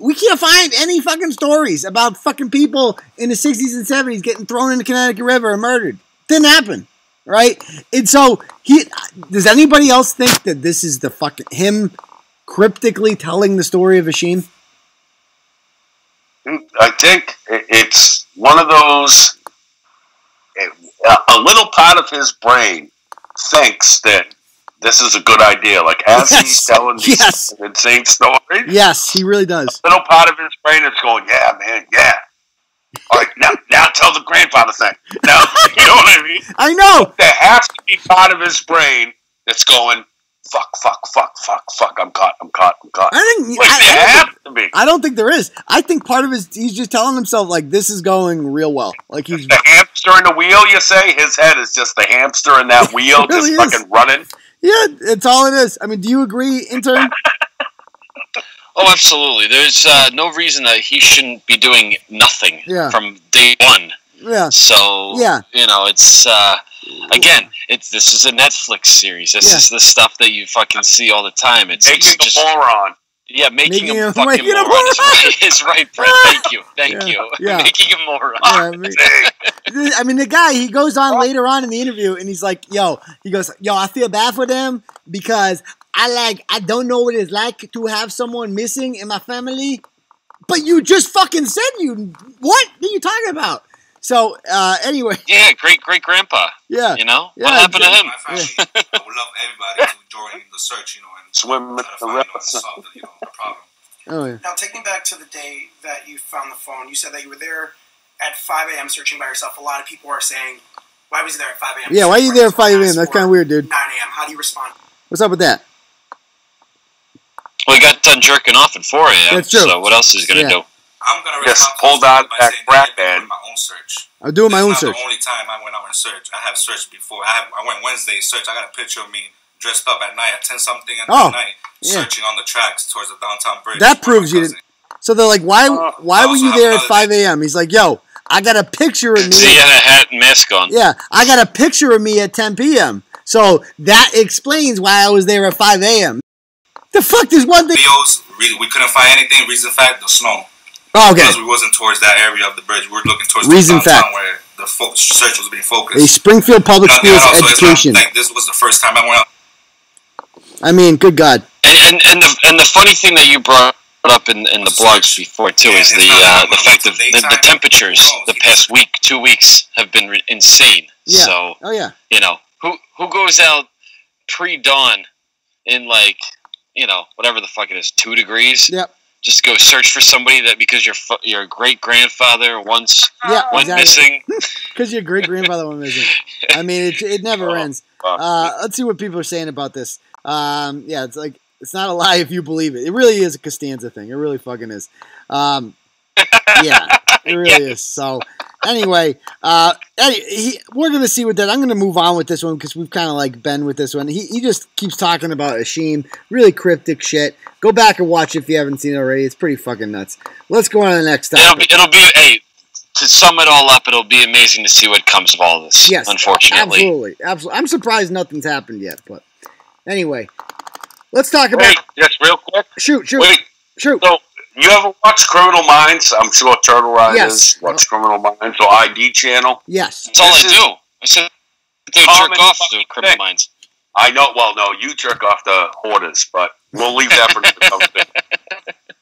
[SPEAKER 2] We can't find any fucking stories about fucking people in the 60s and 70s getting thrown in the Connecticut River and murdered. Didn't happen, right? And so, does anybody else think that this is the fucking him cryptically telling the story of Achim?
[SPEAKER 4] I think it's one of those. A little part of his brain thinks that this is a good idea. Like, as he's telling these insane stories.
[SPEAKER 2] Yes, he really does.
[SPEAKER 4] A little part of his brain is going, yeah, man, yeah. All right, now tell the grandfather thing. Now, you know what I mean?
[SPEAKER 2] I know.
[SPEAKER 4] There has to be part of his brain that's going, fuck, I'm caught.
[SPEAKER 2] I don't think there is. I think part of his, he's just telling himself, like, this is going real well. Like, he's
[SPEAKER 4] the hamster in the wheel, you say? His head is just the hamster in that wheel, really just fucking running.
[SPEAKER 2] Yeah, it's all it is. I mean, do you agree, Intern?
[SPEAKER 3] Oh, absolutely. There's no reason that he shouldn't be doing nothing from day one.
[SPEAKER 2] Yeah.
[SPEAKER 3] So, you know, it's, again, this is a Netflix series. This is the stuff that you fucking see all the time. It's just
[SPEAKER 4] a moron.
[SPEAKER 3] Yeah, making him fucking moron is right, Brett. Thank you.
[SPEAKER 2] Yeah.
[SPEAKER 3] Making him moron.
[SPEAKER 2] I mean, the guy, he goes on later on in the interview, and he's like, I feel bad for them because I don't know what it's like to have someone missing in my family. But you just fucking said what are you talking about? So, anyway.
[SPEAKER 3] Yeah, great-grandpa.
[SPEAKER 2] Yeah.
[SPEAKER 3] You know? What happened to him?
[SPEAKER 7] My family, I would love everybody to join the search, you know, and
[SPEAKER 4] swim with the rest.
[SPEAKER 7] Solve the problem.
[SPEAKER 2] Oh, yeah.
[SPEAKER 1] Now, take me back to the day that you found the phone. You said that you were there at 5 a.m. searching by yourself. A lot of people are saying, why was he there at 5 a.m.?
[SPEAKER 2] Yeah, why are you there at 5 a.m.? That's kind of weird, dude.
[SPEAKER 1] 9 a.m. How do you respond?
[SPEAKER 2] What's up with that?
[SPEAKER 3] Well, he got done jerking off at 4 a.m.
[SPEAKER 2] That's true.
[SPEAKER 3] So what else is he going to do?
[SPEAKER 7] I'm going to
[SPEAKER 4] just hold on that crackhead.
[SPEAKER 7] My own search.
[SPEAKER 2] I'm doing my own search.
[SPEAKER 7] The only time I went out and searched. I have searched before. I went Wednesday search. I got a picture of me dressed up at night at 10-something at night, searching on the tracks towards the downtown bridge.
[SPEAKER 2] That proves you didn't. So they're like, why were you there at 5 a.m.? He's like, yo, I got a picture of me.
[SPEAKER 3] He had a hat and mask on.
[SPEAKER 2] Yeah, I got a picture of me at 10 p.m. So that explains why I was there at 5 a.m. The fuck is one thing?
[SPEAKER 7] Videos, we couldn't find anything. Reason fact, the snow.
[SPEAKER 2] Oh, okay.
[SPEAKER 7] Because we wasn't towards that area of the bridge. We were looking towards
[SPEAKER 2] Reason
[SPEAKER 7] the downtown
[SPEAKER 2] fact.
[SPEAKER 7] where the search was being focused.
[SPEAKER 2] A Springfield Public Schools education.
[SPEAKER 7] Like, this was the first time I went out.
[SPEAKER 2] I mean, good God.
[SPEAKER 3] And the funny thing that you brought up in the blogs before too is the fact that the temperatures the past week, 2 weeks have been insane.
[SPEAKER 2] Yeah.
[SPEAKER 3] So
[SPEAKER 2] you
[SPEAKER 3] know who goes out pre-dawn in whatever the fuck it is, 2 degrees.
[SPEAKER 2] Yep.
[SPEAKER 3] Just go search for somebody that because your great grandfather once went missing.
[SPEAKER 2] Because your great grandfather went missing. I mean, it never ends. Let's see what people are saying about this. It's like it's not a lie if you believe it. It really is a Costanza thing. It really fucking is. Yeah. It really is. So, anyway, we're going to see what that. I'm going to move on with this one because we've kind of like been with this one. He just keeps talking about Achim. Really cryptic shit. Go back and watch it if you haven't seen it already. It's pretty fucking nuts. Let's go on to the next topic.
[SPEAKER 3] It'll be, hey, to sum it all up, it'll be amazing to see what comes of all this.
[SPEAKER 2] Yes,
[SPEAKER 3] unfortunately.
[SPEAKER 2] Absolutely. I'm surprised nothing's happened yet, but anyway, let's talk about.
[SPEAKER 4] Wait, just real quick.
[SPEAKER 2] Shoot.
[SPEAKER 4] Wait.
[SPEAKER 2] Shoot.
[SPEAKER 4] So, you ever watch Criminal Minds? I'm sure Turtle Riders watch Criminal Minds or ID Channel.
[SPEAKER 2] Yes.
[SPEAKER 3] That's all I do. I said they jerk off to Criminal Minds.
[SPEAKER 4] I know. Well, no, you jerk off the hoarders, but we'll leave that for another thing.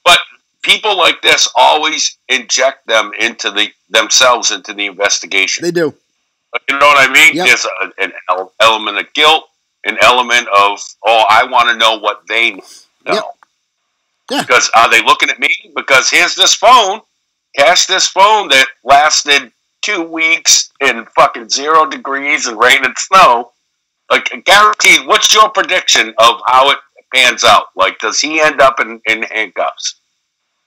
[SPEAKER 4] But people like this always inject themselves into the investigation.
[SPEAKER 2] They do.
[SPEAKER 4] You know what I mean?
[SPEAKER 2] Yep.
[SPEAKER 4] There's an element of guilt, an element of, I want to know what they know.
[SPEAKER 2] Yep. Yeah.
[SPEAKER 4] Because are they looking at me? Because here's this phone, cash this phone that lasted 2 weeks in fucking 0 degrees and rain and snow. Like, guaranteed, what's your prediction of how it pans out? Like, does he end up in handcuffs?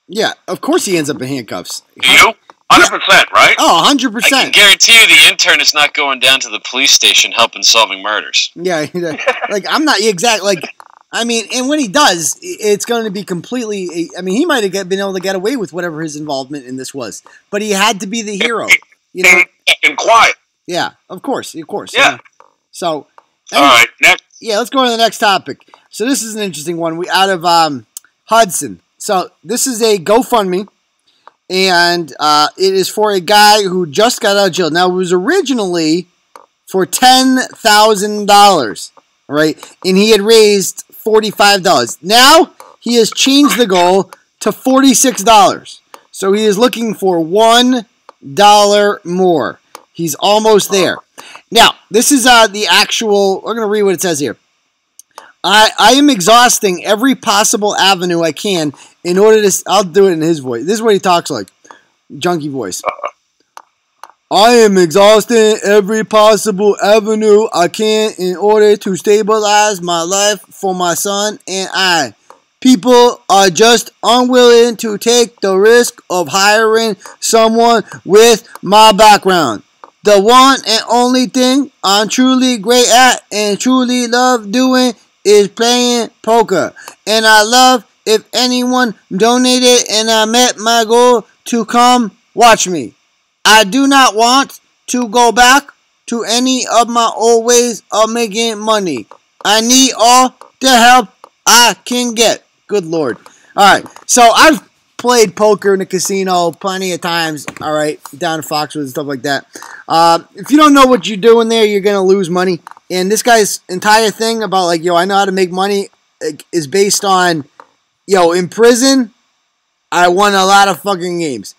[SPEAKER 2] Yeah, of course he ends up in handcuffs.
[SPEAKER 4] You? 100%, right?
[SPEAKER 2] Oh, 100%.
[SPEAKER 3] I can guarantee you the intern is not going down to the police station helping solving murders.
[SPEAKER 2] Yeah, like, I'm not exactly, like, I mean, and when he does, it's going to be completely, I mean, he might have been able to get away with whatever his involvement in this was, but he had to be the hero. You know?
[SPEAKER 4] And quiet.
[SPEAKER 2] Yeah, of course.
[SPEAKER 4] Yeah.
[SPEAKER 2] So,
[SPEAKER 4] all right, next.
[SPEAKER 2] Yeah, let's go to the next topic. So this is an interesting one. We out of Hudson. So this is a GoFundMe, and it is for a guy who just got out of jail. Now, it was originally for $10,000, right? And he had raised $45. Now, he has changed the goal to $46. So he is looking for $1 more. He's almost there. Now, this is the actual, we're going to read what it says here. I am exhausting every possible avenue I can in order to, I'll do it in his voice. This is what he talks like, junkie voice. I am exhausting every possible avenue I can in order to stabilize my life for my son and I. People are just unwilling to take the risk of hiring someone with my background. The one and only thing I'm truly great at and truly love doing is playing poker. And I love if anyone donated and I met my goal to come watch me. I do not want to go back to any of my old ways of making money. I need all the help I can get. Good Lord. Alright, so I've played poker in a casino plenty of times, alright, down in Foxwoods and stuff like that. If you don't know what you're doing there, you're going to lose money. And this guy's entire thing about, like, I know how to make money is based on, in prison, I won a lot of fucking games.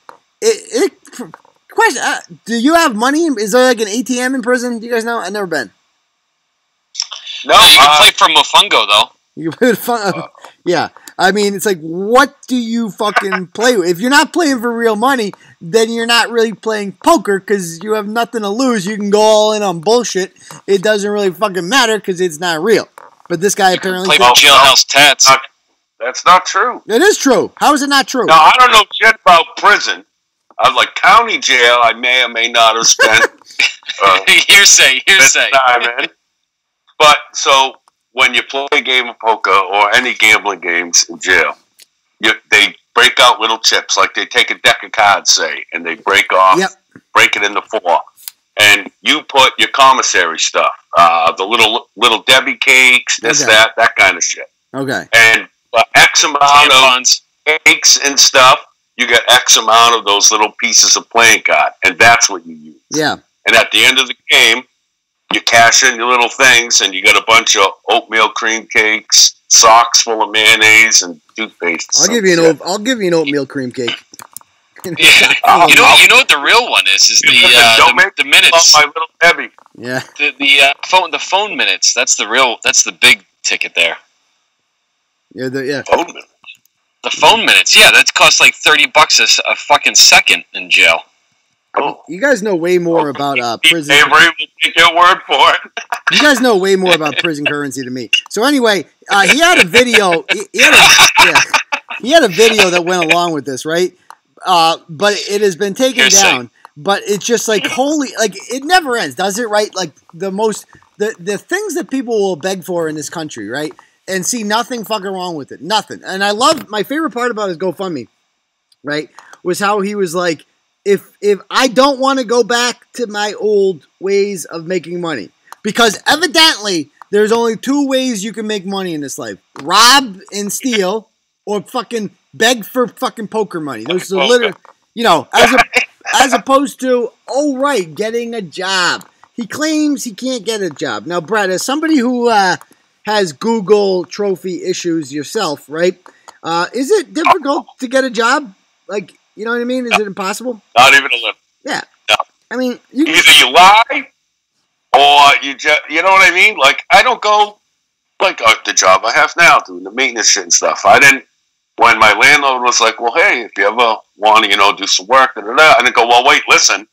[SPEAKER 2] Question, do you have money? Is there, like, an ATM in prison? Do you guys know? I've never been.
[SPEAKER 3] No, you can play for Mofongo, though.
[SPEAKER 2] You can play yeah. I mean, it's like, what do you fucking play with? If you're not playing for real money, then you're not really playing poker because you have nothing to lose. You can go all in on bullshit. It doesn't really fucking matter because it's not real. But this guy apparently
[SPEAKER 3] play for jailhouse tats.
[SPEAKER 4] That's not true.
[SPEAKER 2] It is true. How is it not true?
[SPEAKER 4] No, I don't know shit about prison. I was like, county jail, I may or may not have spent
[SPEAKER 3] hearsay.
[SPEAKER 4] Time in. But so when you play a game of poker or any gambling games in jail, they break out little chips. Like they take a deck of cards, say, and they break it into 4. And you put your commissary stuff, the little Debbie cakes, that kind of shit.
[SPEAKER 2] Okay.
[SPEAKER 4] And X amount of cakes and stuff, you get X amount of those little pieces of playing card, and that's what you use.
[SPEAKER 2] Yeah.
[SPEAKER 4] And at the end of the game, you cash in your little things, and you get a bunch of oatmeal cream cakes, socks full of mayonnaise, and toothpaste.
[SPEAKER 2] I'll give you an oatmeal cream cake.
[SPEAKER 3] Yeah. You know what the real one is the minutes.
[SPEAKER 4] My little Debbie.
[SPEAKER 2] Yeah.
[SPEAKER 3] The phone minutes. That's the big ticket there.
[SPEAKER 2] Yeah.
[SPEAKER 4] Phone minutes.
[SPEAKER 3] The phone minutes. Yeah, that costs like $30 a fucking second in jail.
[SPEAKER 4] Oh.
[SPEAKER 2] You guys know way more about prison.
[SPEAKER 4] Avery will take your word for it.
[SPEAKER 2] You guys know way more about prison currency than me. So anyway, he had a video. He had a video that went along with this, right? but it has been taken down. But it's just like holy, like it never ends, does it? Right? Like the things that people will beg for in this country, right? And see nothing fucking wrong with it, nothing. And I love my favorite part about his GoFundMe, right? Was how he was like, if I don't want to go back to my old ways of making money, because evidently there's only two ways you can make money in this life: rob and steal, or fucking beg for fucking poker money. Those are literally, you know, as opposed to, oh right, getting a job. He claims he can't get a job. Now, Bret, as somebody who has Google trophy issues yourself, right? Is it difficult to get a job? Like, you know what I mean? Is it impossible?
[SPEAKER 4] Not even a little.
[SPEAKER 2] Yeah.
[SPEAKER 4] No.
[SPEAKER 2] I mean,
[SPEAKER 4] either you lie or you just, you know what I mean? Like, I don't go, like, the job I have now, doing the maintenance shit and stuff. I didn't, when my landlord was like, well, hey, if you ever want to, you know, do some work, I didn't go, well, wait, listen,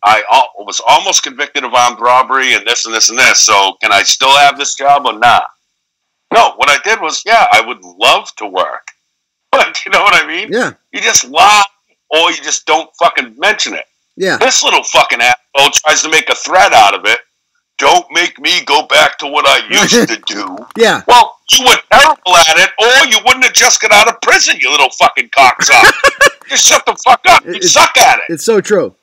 [SPEAKER 4] I was almost convicted of armed robbery and this and this and this, so can I still have this job or not? No, what I did was, yeah, I would love to work. But, you know what I mean?
[SPEAKER 2] Yeah.
[SPEAKER 4] You just lie or you just don't fucking mention it.
[SPEAKER 2] Yeah.
[SPEAKER 4] This little fucking asshole tries to make a threat out of it. Don't make me go back to what I used to do.
[SPEAKER 2] Yeah.
[SPEAKER 4] Well, you were terrible at it, or you wouldn't have just got out of prison, you little fucking cocksucker. Just shut the fuck up. You suck at it.
[SPEAKER 2] It's so true.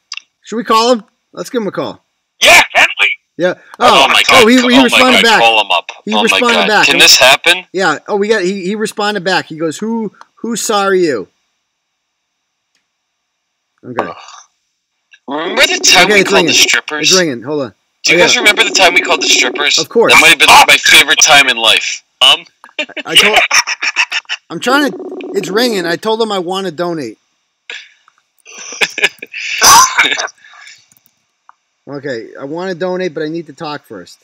[SPEAKER 2] Should we call him? Let's give him a call.
[SPEAKER 4] Yeah, can we?
[SPEAKER 2] Yeah.
[SPEAKER 3] Oh my God.
[SPEAKER 2] He responded back.
[SPEAKER 3] Call him up.
[SPEAKER 2] He responded back.
[SPEAKER 3] Can this happen?
[SPEAKER 2] Yeah. Oh, we got. He responded back. He goes, "Who's sorry you?" Okay.
[SPEAKER 3] Remember the time we called the strippers?
[SPEAKER 2] It's ringing. Hold on.
[SPEAKER 3] Do you guys remember the time we called the strippers?
[SPEAKER 2] Of course.
[SPEAKER 3] That might have been my favorite time in life.
[SPEAKER 2] I'm trying to. It's ringing. I told him I want to donate. Okay, I want to donate, but I need to talk first.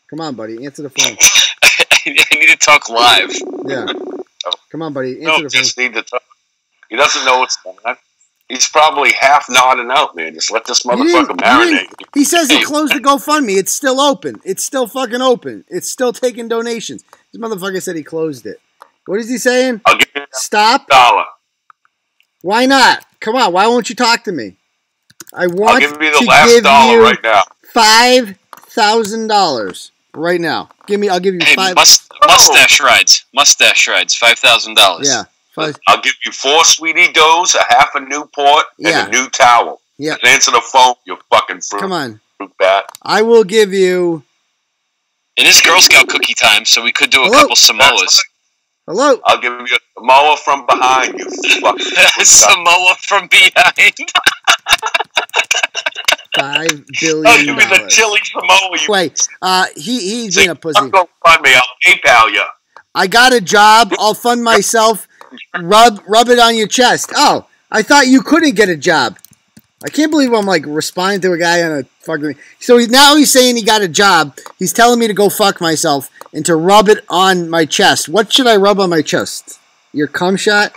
[SPEAKER 2] Come on, buddy. Answer the phone.
[SPEAKER 3] I need to talk live.
[SPEAKER 2] Yeah. Come on, buddy. Answer the phone.
[SPEAKER 4] Just need to talk. He doesn't know what's going on. He's probably half nodding out, man. Just let this motherfucker marinate.
[SPEAKER 2] He says he closed the GoFundMe. It's still open. It's still fucking open. It's still taking donations. This motherfucker said he closed it. What is he saying?
[SPEAKER 4] I'll give you
[SPEAKER 2] Stop.
[SPEAKER 4] $1.
[SPEAKER 2] Why not? Come on. Why won't you talk to me? I'll give
[SPEAKER 4] you the last dollar right now.
[SPEAKER 2] $5,000 right now. I'll give you
[SPEAKER 3] mustache rides. Mustache rides. $5,000.
[SPEAKER 2] Yeah.
[SPEAKER 4] I'll give you 4 Sweetie Doughs, a half a Newport, and a new towel.
[SPEAKER 2] Yeah.
[SPEAKER 4] Just answer the phone, you fucking fruit.
[SPEAKER 2] Come on.
[SPEAKER 4] Fruit bat.
[SPEAKER 2] I will give you.
[SPEAKER 3] It is Girl Scout cookie time, so we could do a couple Samoas.
[SPEAKER 2] Hello.
[SPEAKER 4] I'll give you a Samoa from behind, you fucking
[SPEAKER 3] Samoa from behind.
[SPEAKER 2] $5 billion.
[SPEAKER 4] I'll give you the chili Samoa.
[SPEAKER 2] Wait, he's being a pussy.
[SPEAKER 4] Don't fund me. I'll PayPal you.
[SPEAKER 2] I got a job. I'll fund myself. Rub it on your chest. Oh, I thought you couldn't get a job. I can't believe I'm like responding to a guy on a fucking. So now he's saying he got a job. He's telling me to go fuck myself and to rub it on my chest. What should I rub on my chest? Your cum shot?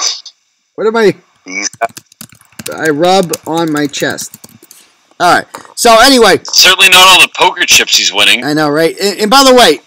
[SPEAKER 2] What am I rub on my chest. All right. So anyway,
[SPEAKER 3] certainly not all the poker chips he's winning.
[SPEAKER 2] I know, right? And by the way,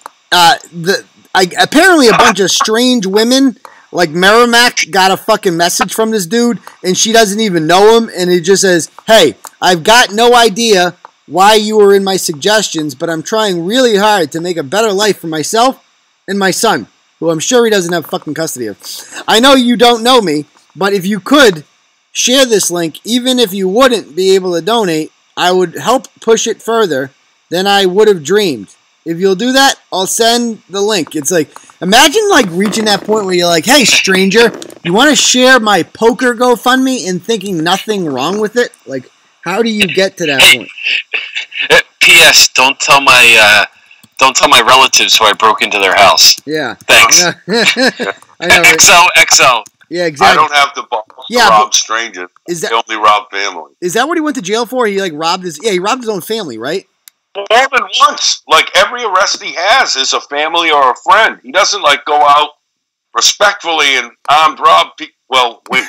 [SPEAKER 2] apparently a bunch of strange women. Like Merrimack got a fucking message from this dude, and she doesn't even know him, and it just says, "Hey, I've got no idea why you were in my suggestions, but I'm trying really hard to make a better life for myself and my son, who I'm sure he doesn't have fucking custody of. I know you don't know me, but if you could share this link, even if you wouldn't be able to donate, I would help push it further than I would have dreamed. If you'll do that, I'll send the link." It's like, imagine like reaching that point where you're like, "Hey, stranger, you want to share my poker GoFundMe?" and thinking nothing wrong with it. Like, how do you get to that point?
[SPEAKER 3] P.S. Don't tell my relatives who I broke into their house.
[SPEAKER 2] Yeah.
[SPEAKER 3] Thanks.
[SPEAKER 2] I know. Right?
[SPEAKER 3] XO.
[SPEAKER 2] Yeah, exactly.
[SPEAKER 4] I don't have the balls to rob strangers. I only rob family.
[SPEAKER 2] Is that what he went to jail for? He like robbed his own family, right?
[SPEAKER 4] More than once. Like, every arrest he has is a family or a friend. He doesn't, like, go out respectfully and armed rob people. Well, he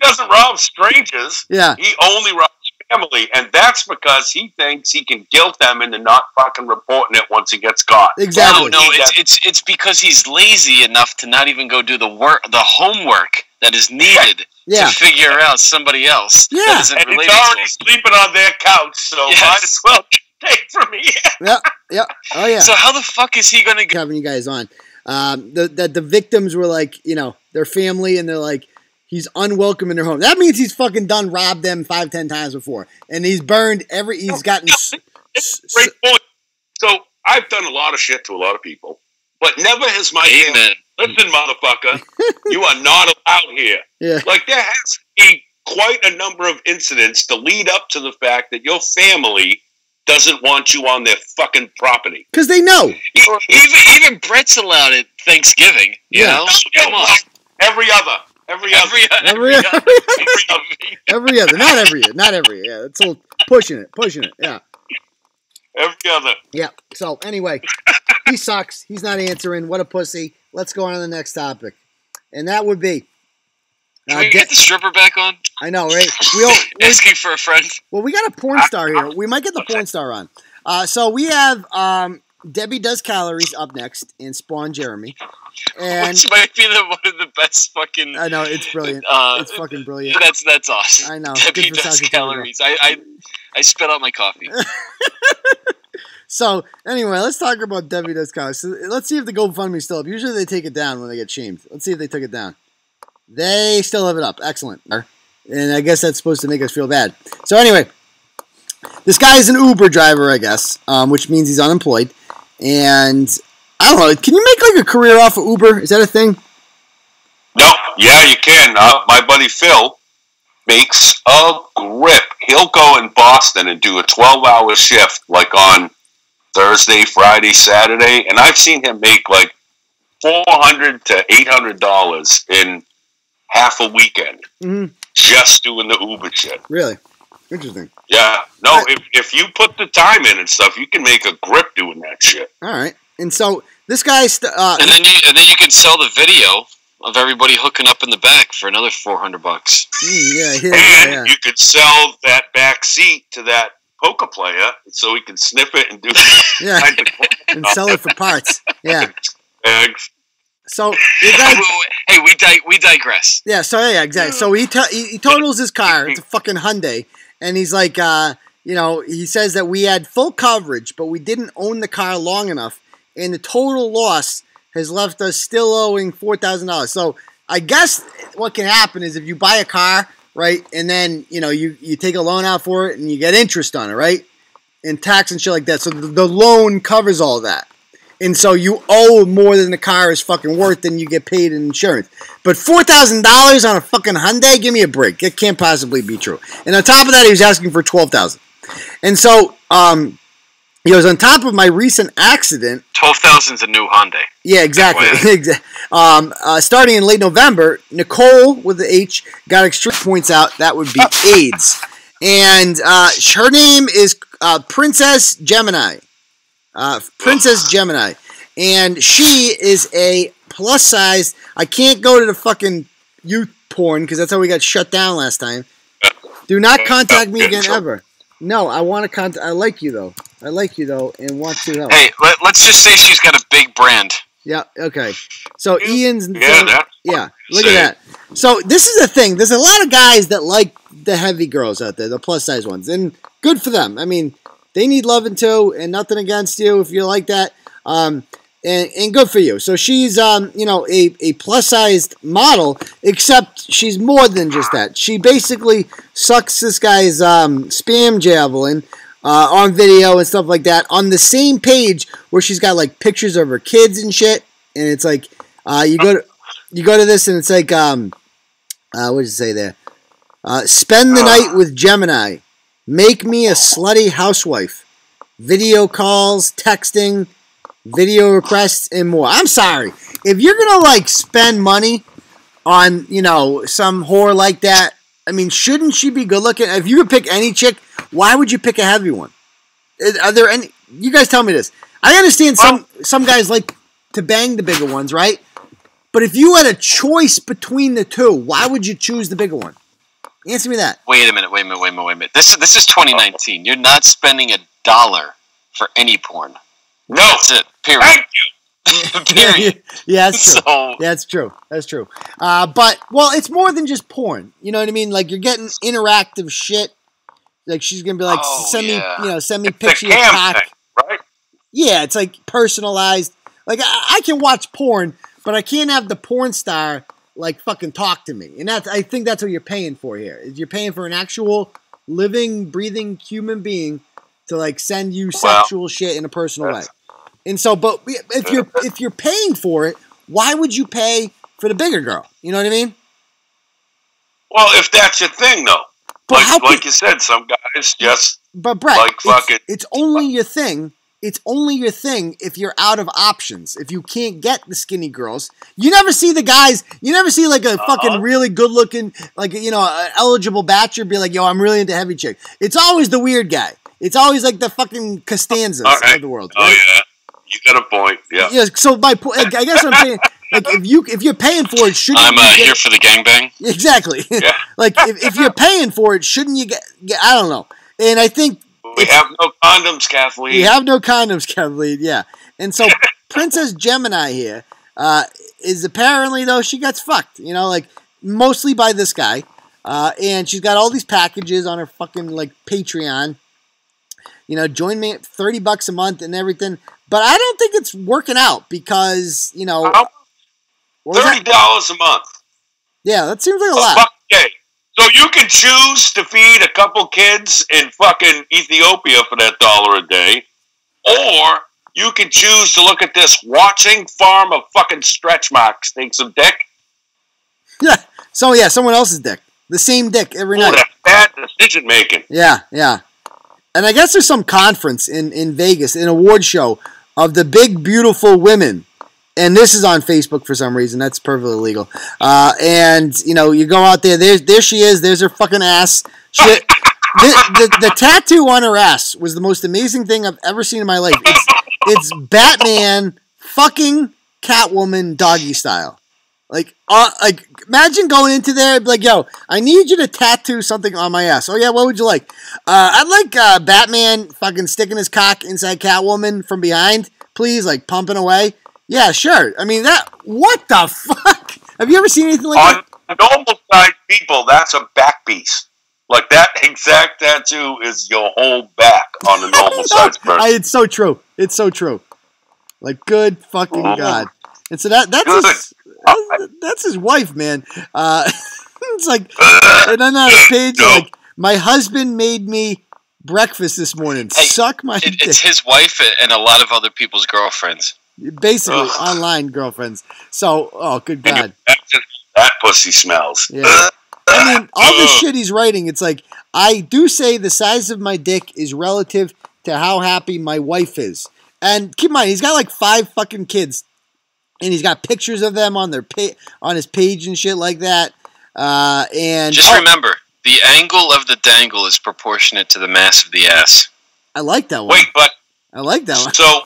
[SPEAKER 4] doesn't rob strangers.
[SPEAKER 2] Yeah.
[SPEAKER 4] He only robs family, and that's because he thinks he can guilt them into not fucking reporting it once he gets caught.
[SPEAKER 2] Exactly.
[SPEAKER 3] No, it's because he's lazy enough to not even go do the homework that is needed to figure out somebody else that isn't
[SPEAKER 4] and
[SPEAKER 3] related
[SPEAKER 4] it's already
[SPEAKER 3] to
[SPEAKER 4] sleeping on their couch, so might as well take from me.
[SPEAKER 2] Yep. Oh yeah.
[SPEAKER 3] So how the fuck is he gonna
[SPEAKER 2] having you guys on? The victims were like, their family, and they're like, he's unwelcome in their home. That means he's fucking done robbed them 5-10 times before, and he's burned he's gotten.
[SPEAKER 4] Great point. So I've done a lot of shit to a lot of people, but never has my family. Listen, motherfucker, you are not allowed here.
[SPEAKER 2] Yeah.
[SPEAKER 4] Like, there has to be quite a number of incidents to lead up to the fact that your family doesn't want you on their fucking property.
[SPEAKER 2] Because they know.
[SPEAKER 3] Even Bret's allowed at Thanksgiving, you know? Come on.
[SPEAKER 4] Every other.
[SPEAKER 2] Not every year. Yeah, it's all pushing it. Yeah.
[SPEAKER 4] Every other.
[SPEAKER 2] Yeah. So, anyway, he sucks. He's not answering. What a pussy. Let's go on to the next topic. And that would be...
[SPEAKER 3] Can we get the stripper back on?
[SPEAKER 2] I know, right?
[SPEAKER 3] Asking for a friend.
[SPEAKER 2] Well, we got a porn star here. We might get the porn star on. So we have Debbie Does Calories up next and Spawn Jeremy. And
[SPEAKER 3] which might be one of the best fucking...
[SPEAKER 2] I know, it's brilliant. It's fucking brilliant.
[SPEAKER 3] That's awesome.
[SPEAKER 2] I know.
[SPEAKER 3] Debbie Does Calories. I spit out my coffee.
[SPEAKER 2] So, anyway, let's talk about Debbie Does Calories. So, let's see if the GoFundMe's still up. Usually they take it down when they get shamed. Let's see if they took it down. They still have it up. Excellent. And I guess that's supposed to make us feel bad. So, anyway, this guy is an Uber driver, I guess, which means he's unemployed. And... I don't know. Can you make like a career off of Uber? Is that a thing?
[SPEAKER 4] No. Yeah, you can. My buddy Phil makes a grip. He'll go in Boston and do a 12-hour shift, like on Thursday, Friday, Saturday, and I've seen him make like $400 to $800 in half a weekend just doing the Uber shit.
[SPEAKER 2] Really? Interesting.
[SPEAKER 4] Yeah. No, if you put the time in and stuff, you can make a grip doing that shit.
[SPEAKER 2] All right. And so this guy's
[SPEAKER 3] and then you can sell the video of everybody hooking up in the back for another $400.
[SPEAKER 4] And you could sell that back seat to that poker player so he can sniff it and do
[SPEAKER 2] and sell it for parts. Yeah. So
[SPEAKER 3] hey, we digress.
[SPEAKER 2] Yeah. So exactly. So he totals his car. It's a fucking Hyundai, and he's like, he says that we had full coverage, but we didn't own the car long enough. And the total loss has left us still owing $4,000. So I guess what can happen is if you buy a car, right, and then you take a loan out for it and you get interest on it, right, and tax and shit like that. So the loan covers all that, and so you owe more than the car is fucking worth than you get paid in insurance. But $4,000 on a fucking Hyundai, give me a break. It can't possibly be true. And on top of that, he was asking for $12,000, and so he goes, on top of my recent accident...
[SPEAKER 3] 12,000's a new Hyundai.
[SPEAKER 2] Yeah, exactly. Starting in late November, Nicole, with the H, got extreme points out. That would be AIDS. And her name is Princess Gemini. Princess Gemini. And she is a plus-sized... I can't go to the fucking youth porn, because that's how we got shut down last time. Do not contact me again, ever. No, I want to contact... I like you, though, and want to help.
[SPEAKER 3] Hey, let's just say she's got a big brand.
[SPEAKER 2] Yeah, okay. So Ian's... look at that. So this is the thing. There's a lot of guys that like the heavy girls out there, the plus-size ones, and good for them. I mean, they need loving, too, and nothing against you if you like that. And good for you. So she's, a plus-sized model, except she's more than just that. She basically sucks this guy's spam javelin on video and stuff like that on the same page where she's got like pictures of her kids and shit. And it's like you go to this and it's like what did it say there? Spend the night with Gemini. Make me a slutty housewife. Video calls, texting, video requests, and more. I'm sorry. If you're going to, like, spend money on, some whore like that, I mean, shouldn't she be good looking? If you could pick any chick, why would you pick a heavy one? Are there any... You guys tell me this. I understand some guys like to bang the bigger ones, right? But if you had a choice between the two, why would you choose the bigger one? Answer me that.
[SPEAKER 3] Wait a minute. This is 2019. You're not spending $1 for any porn.
[SPEAKER 4] No.
[SPEAKER 3] That's it. Period.
[SPEAKER 4] Thank you.
[SPEAKER 3] Period.
[SPEAKER 2] Yeah, that's true.
[SPEAKER 3] So,
[SPEAKER 2] that's true. That's true. But well, it's more than just porn. You know what I mean? Like you're getting interactive shit. Like she's gonna be like, send me pictures of your cock.
[SPEAKER 4] Thing, right?
[SPEAKER 2] Yeah, it's like personalized. Like I can watch porn, but I can't have the porn star like fucking talk to me. And I think that's what you're paying for here. Is you're paying for an actual living, breathing human being to like send you sexual shit in a personal way. And so, but if you're paying for it, why would you pay for the bigger girl? You know what I mean?
[SPEAKER 4] Well, if that's your thing, though. But like you said, some guys just
[SPEAKER 2] But Bret,
[SPEAKER 4] like fucking.
[SPEAKER 2] It's only your thing. It's only your thing if you're out of options. If you can't get the skinny girls, you never see the guys. You never see like a fucking really good looking, like an eligible bachelor be like, yo, I'm really into heavy chick. It's always the weird guy. It's always like the fucking Costanzas of the world. Right?
[SPEAKER 4] Oh yeah, you got a point. Yeah.
[SPEAKER 2] Yeah. So my point, I guess what I'm saying, like if you're paying for it, shouldn't
[SPEAKER 3] I'm here for the gangbang.
[SPEAKER 2] Exactly.
[SPEAKER 4] Yeah.
[SPEAKER 2] Like if you're paying for it, shouldn't you get? I don't know. And I think.
[SPEAKER 4] We have no condoms, Kathleen.
[SPEAKER 2] We have no condoms, Kathleen, yeah. And so Princess Gemini here is apparently, though, she gets fucked, like mostly by this guy. And she's got all these packages on her fucking, like, Patreon. Join me at $30 a month and everything. But I don't think it's working out because,
[SPEAKER 4] $30 a month.
[SPEAKER 2] Yeah, that seems like a lot.
[SPEAKER 4] Okay. So you can choose to feed a couple kids in fucking Ethiopia for that $1 a day, or you can choose to look at this watching farm of fucking stretch marks, take some dick.
[SPEAKER 2] Yeah. So yeah, someone else's dick, the same dick every night.
[SPEAKER 4] That's bad decision making.
[SPEAKER 2] Yeah, yeah. And I guess there's some conference in Vegas, an award show of the big beautiful women. And this is on Facebook for some reason. That's perfectly legal. And, you go out there. There she is. There's her fucking ass. The tattoo on her ass was the most amazing thing I've ever seen in my life. It's Batman fucking Catwoman doggy style. Like imagine going into there and be like, yo, I need you to tattoo something on my ass. Oh, yeah, what would you like? I'd like Batman fucking sticking his cock inside Catwoman from behind, please, like pumping away. Yeah, sure. I mean, what the fuck? Have you ever seen anything like that?
[SPEAKER 4] On normal-sized people, that's a back piece. Like, that exact tattoo is your whole back on a normal-sized person.
[SPEAKER 2] It's so true. It's so true. Like, good fucking God. And so that's his wife, man. It's like, and then on the page, like, my husband made me breakfast this morning. Hey, suck my dick.
[SPEAKER 3] It's his wife and a lot of other people's girlfriends.
[SPEAKER 2] Basically, online girlfriends. So, good God.
[SPEAKER 4] That pussy smells.
[SPEAKER 2] Yeah. I mean, all this shit he's writing, it's like, I do say the size of my dick is relative to how happy my wife is. And keep in mind, he's got like 5 fucking kids. And he's got pictures of them on on his page and shit like that. And
[SPEAKER 3] just remember, the angle of the dangle is proportionate to the mass of the ass.
[SPEAKER 2] I like that one.
[SPEAKER 4] Wait, but
[SPEAKER 2] I like that one.
[SPEAKER 4] So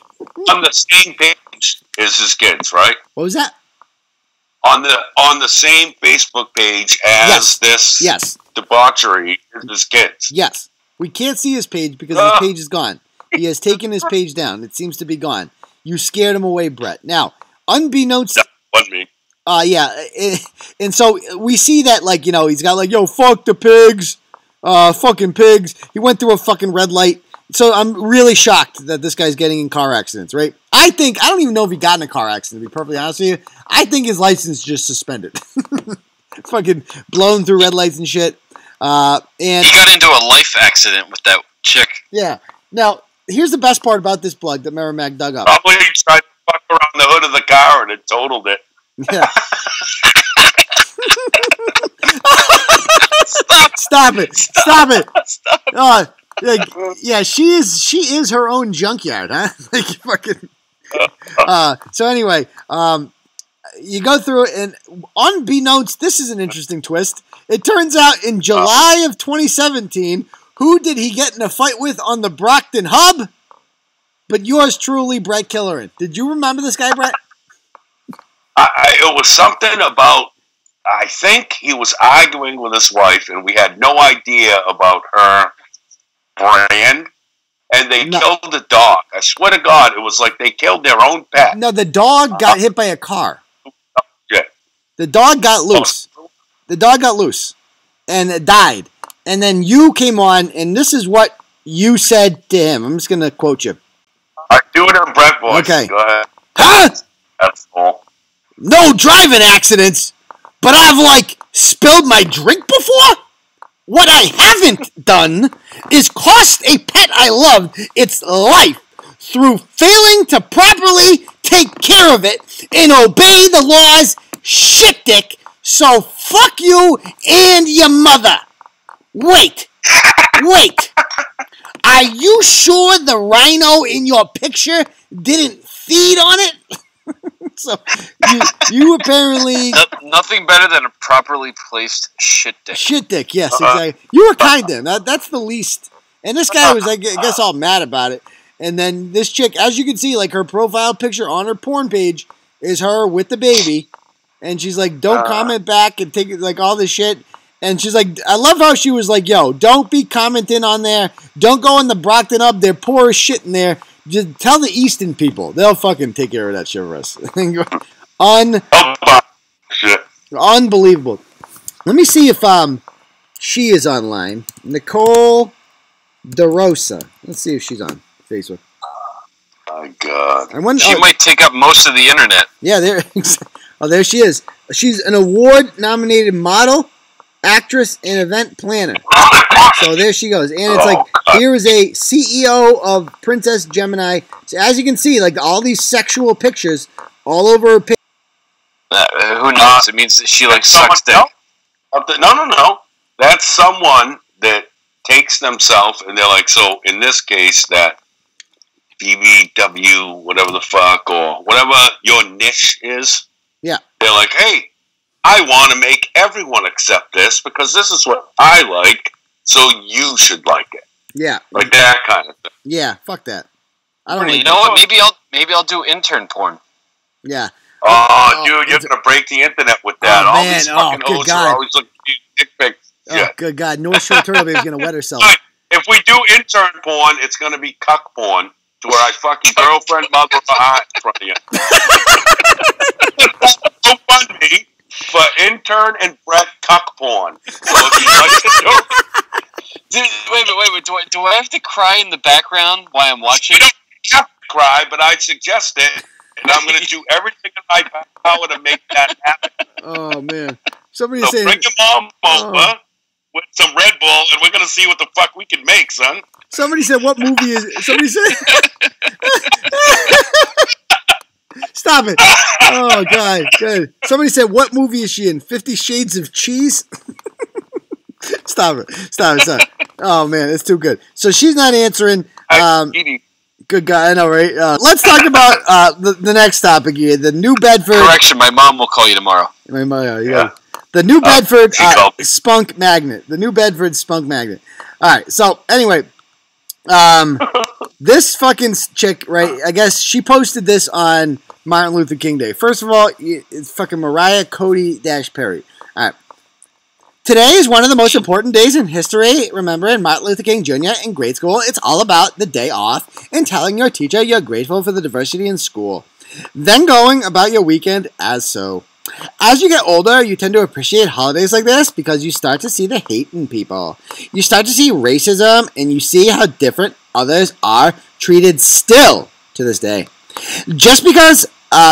[SPEAKER 4] on the same page is his kids, right?
[SPEAKER 2] What was that?
[SPEAKER 4] On the same Facebook page as this debauchery is his kids.
[SPEAKER 2] Yes. We can't see his page because his page is gone. He has taken his page down. It seems to be gone. You scared him away, Bret. Now, unbeknownst...
[SPEAKER 4] That wasn't me.
[SPEAKER 2] Yeah. And so we see that, like, he's got like, yo, fuck the pigs. Fucking pigs. He went through a fucking red light. So I'm really shocked that this guy's getting in car accidents, right? I don't even know if he got in a car accident, to be perfectly honest with you. I think his license is just suspended. Fucking blown through red lights and shit. And
[SPEAKER 3] he got into a life accident with that chick.
[SPEAKER 2] Yeah. Now, here's the best part about this plug that Merrimack dug up.
[SPEAKER 4] Probably he tried to fuck around the hood of the car and it totaled it.
[SPEAKER 2] Yeah. Stop it. Stop it. Yeah, she is her own junkyard, huh? Like fucking. So anyway, you go through it, and unbeknownst, this is an interesting twist. It turns out in July of 2017, who did he get in a fight with on the Brockton Hub? But yours truly, Bret Killeran. Did you remember this guy, Bret?
[SPEAKER 4] It was something about. I think he was arguing with his wife, and we had no idea about her brand, and they killed the dog. I swear to God, it was like they killed their own pet.
[SPEAKER 2] No, the dog got hit by a car.
[SPEAKER 4] Yeah.
[SPEAKER 2] The dog got loose. The dog got loose and it died. And then you came on, and this is what you said to him. I'm just going to quote you.
[SPEAKER 4] I do it in Bret voice.
[SPEAKER 2] Okay.
[SPEAKER 4] Go ahead.
[SPEAKER 2] Huh?
[SPEAKER 4] That's all.
[SPEAKER 2] No driving accidents, but I've, like, spilled my drink before? What I haven't done is cost a pet I loved its life through failing to properly take care of it and obey the laws, shit dick, so fuck you and your mother. Wait. Are you sure the rhino in your picture didn't feed on it? So, you apparently...
[SPEAKER 3] Nothing better than a properly placed shit dick.
[SPEAKER 2] Shit dick, yes, exactly. You were kind to him. That's the least. And this guy was, I guess, all mad about it. And then this chick, as you can see, like, her profile picture on her porn page is her with the baby. And she's like, don't comment back and take, like, all this shit. And she's like, I love how she was like, yo, don't be commenting on there. Don't go in the Brockton Up. They're poor as shit in there. Just tell the Easton people. They'll fucking take care of that shit for us. Unbelievable. Let me see if she is online. Nicole DeRosa. Let's see if she's on Facebook.
[SPEAKER 4] My God.
[SPEAKER 3] She might take up most of the internet.
[SPEAKER 2] Yeah, there she is. She's an award-nominated model, actress, and event planner. So there she goes. And it's like, here is a CEO of Princess Gemini. So as you can see, like, all these sexual pictures all over her page.
[SPEAKER 3] Who knows? It means that she, like, sucks dick.
[SPEAKER 4] No. That's someone that takes themselves, and they're like, so in this case, that BBW, whatever the fuck, or whatever your niche is.
[SPEAKER 2] Yeah.
[SPEAKER 4] They're like, hey, I want to make everyone accept this because this is what I like, so you should like it.
[SPEAKER 2] Yeah.
[SPEAKER 4] Like that kind of thing.
[SPEAKER 2] Yeah, fuck that. I don't.
[SPEAKER 3] You know what? Maybe I'll do intern porn.
[SPEAKER 2] Yeah.
[SPEAKER 4] Oh, dude, you're gonna break the internet with that. All
[SPEAKER 2] man.
[SPEAKER 4] these fucking hoes are always looking at dick pics.
[SPEAKER 2] Oh, good God. North Shore Turtleboy is gonna wet herself.
[SPEAKER 4] If we do intern porn, it's gonna be cuck porn, to where I fuck your girlfriend, mother, or aunt in front of you. Don't fund me for intern and Bret cuck porn. So if you'd like to do
[SPEAKER 3] Dude, wait. Do I have to cry in the background while I'm watching?
[SPEAKER 4] You don't have to cry, but I suggest it, and I'm going to do everything in my power to make that happen.
[SPEAKER 2] Oh, man. Somebody
[SPEAKER 4] So
[SPEAKER 2] saying...
[SPEAKER 4] bring your mom over with some Red Bull, and we're going to see what the fuck we can make, son.
[SPEAKER 2] Somebody said, what movie is... Somebody said... Stop it. Oh, God. Good. Somebody said, what movie is she in? 50 Shades of Cheese? Stop it. Oh, man, it's too good. So she's not answering. Good guy, I know, right? Let's talk about the next topic here. The New Bedford...
[SPEAKER 3] Correction, my mom will call you tomorrow.
[SPEAKER 2] Yeah. The New Bedford Spunk Magnet. The New Bedford Spunk Magnet. All right, so anyway... this fucking chick, right? I guess she posted this on Martin Luther King Day. First of all, it's fucking Mariah Cody Perry. All right. Today is one of the most important days in history. Remember, in Martin Luther King Jr. in grade school, it's all about the day off and telling your teacher you're grateful for the diversity in school. Then going about your weekend as so. As you get older, you tend to appreciate holidays like this because you start to see the hate in people. You start to see racism and you see how different others are treated still to this day. Just because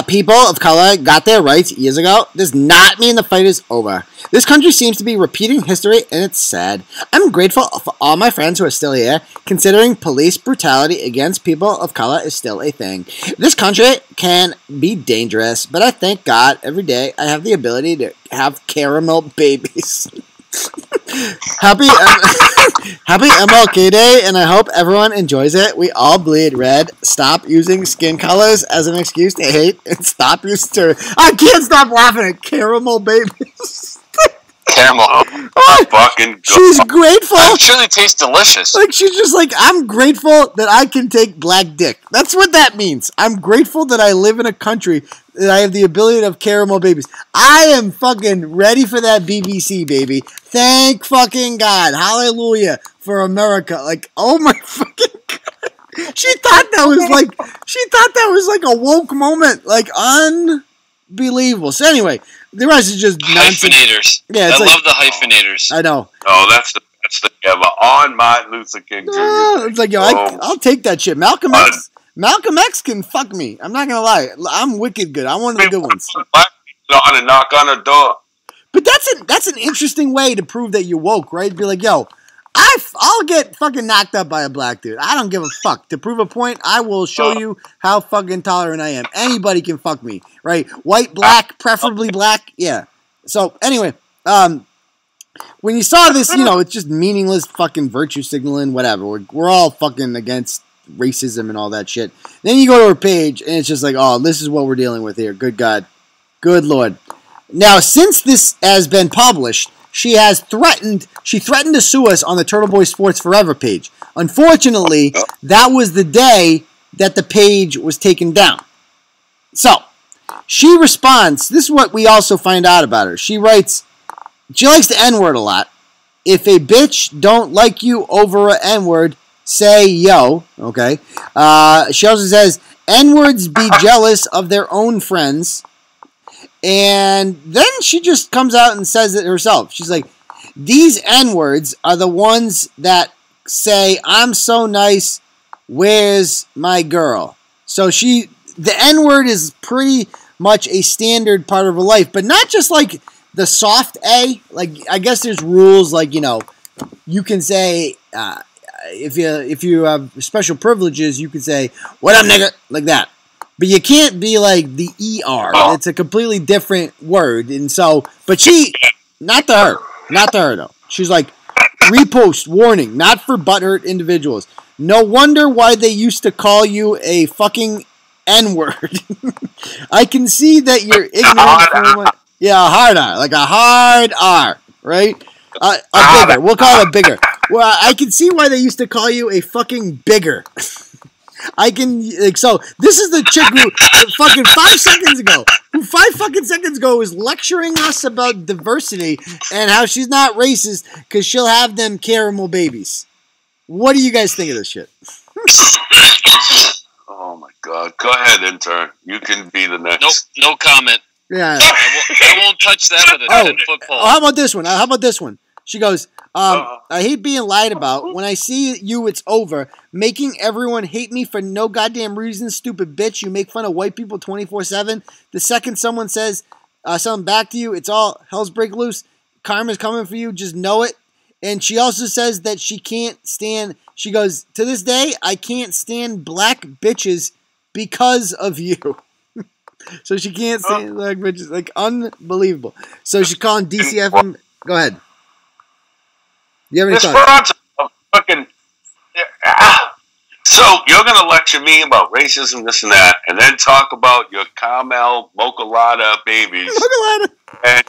[SPEAKER 2] people of color got their rights years ago does not mean the fight is over. This country seems to be repeating history and it's sad. I'm grateful for all my friends who are still here, considering police brutality against people of color is still a thing. This country can be dangerous, but I thank God every day I have the ability to have caramel babies. Happy MLK Day, and I hope everyone enjoys it. We all bleed red. Stop using skin colors as an excuse to hate, and stop using I can't stop laughing at caramel babies.
[SPEAKER 3] caramel.
[SPEAKER 4] Fucking
[SPEAKER 2] she's grateful.
[SPEAKER 3] I'm sure they taste delicious.
[SPEAKER 2] Like, she's just like, I'm grateful that I can take black dick. That's what that means. I'm grateful that I live in a country that I have the ability to have caramel babies. I am fucking ready for that BBC, baby. Thank fucking God. Hallelujah for America. Like, oh my fucking God. She thought that was like a woke moment. Like, unbelievable. So anyway, the rest is just nonsense.
[SPEAKER 3] Hyphenators. Yeah, I love the hyphenators.
[SPEAKER 2] I know.
[SPEAKER 4] Oh, that's the on Martin Luther King Jr.
[SPEAKER 2] It's like, yo, I'll take that shit. Malcolm X can fuck me. I'm not gonna lie. I'm wicked good. I'm one of the good ones.
[SPEAKER 4] On a knock on a door.
[SPEAKER 2] But that's an interesting way to prove that you're woke, right? Be like, yo, I'll get fucking knocked up by a black dude. I don't give a fuck. To prove a point, I will show you how fucking tolerant I am. Anybody can fuck me, right? White, black, preferably black. Yeah. So anyway, when you saw this, it's just meaningless fucking virtue signaling, whatever. We're all fucking against racism and all that shit. Then you go to her page, and it's just like, oh, this is what we're dealing with here. Good God. Good Lord. Now, since this has been published, she threatened to sue us on the Turtleboy Sports Forever page. Unfortunately, that was the day that the page was taken down. So, she responds. This is what we also find out about her. She writes, she likes the N-word a lot. If a bitch don't like you over a N-word, say yo. Okay. She also says, N-words be jealous of their own friends. And then she just comes out and says it herself. She's like, these N-words are the ones that say, I'm so nice, where's my girl? So the N-word is pretty much a standard part of her life, but not just like the soft A. Like, I guess there's rules, like, you can say, if you have special privileges, you can say, what up, nigga? Like that. But you can't be like the ER. It's a completely different word. And so, but not to her though. She's like, repost, warning, not for butthurt individuals. No wonder why they used to call you a fucking N-word. I can see that you're ignorant. Yeah, a hard R. Like a hard R, right? A bigger. We'll call it a bigger. Well, I can see why they used to call you a fucking bigger. So this is the chick who fucking 5 seconds ago was lecturing us about diversity and how she's not racist because she'll have them caramel babies. What do you guys think of this shit?
[SPEAKER 4] Oh my God. Go ahead, intern. You can be the next.
[SPEAKER 3] No comment.
[SPEAKER 2] Yeah.
[SPEAKER 3] I won't touch that with a 10-foot pole.
[SPEAKER 2] How about this one? She goes, I hate being lied about. When I see you, it's over. Making everyone hate me for no goddamn reason, stupid bitch. You make fun of white people 24/7. The second someone says something back to you, it's all hell's break loose. Karma's coming for you. Just know it. And she also says that she can't stand, she goes, to this day, I can't stand black bitches because of you. So she can't stand black bitches. Like, unbelievable. So she's calling DCFM. Go ahead. You have any thoughts?
[SPEAKER 4] Fucking. So you're gonna lecture me about racism, this and that, and then talk about your Carmel Mocolada babies, and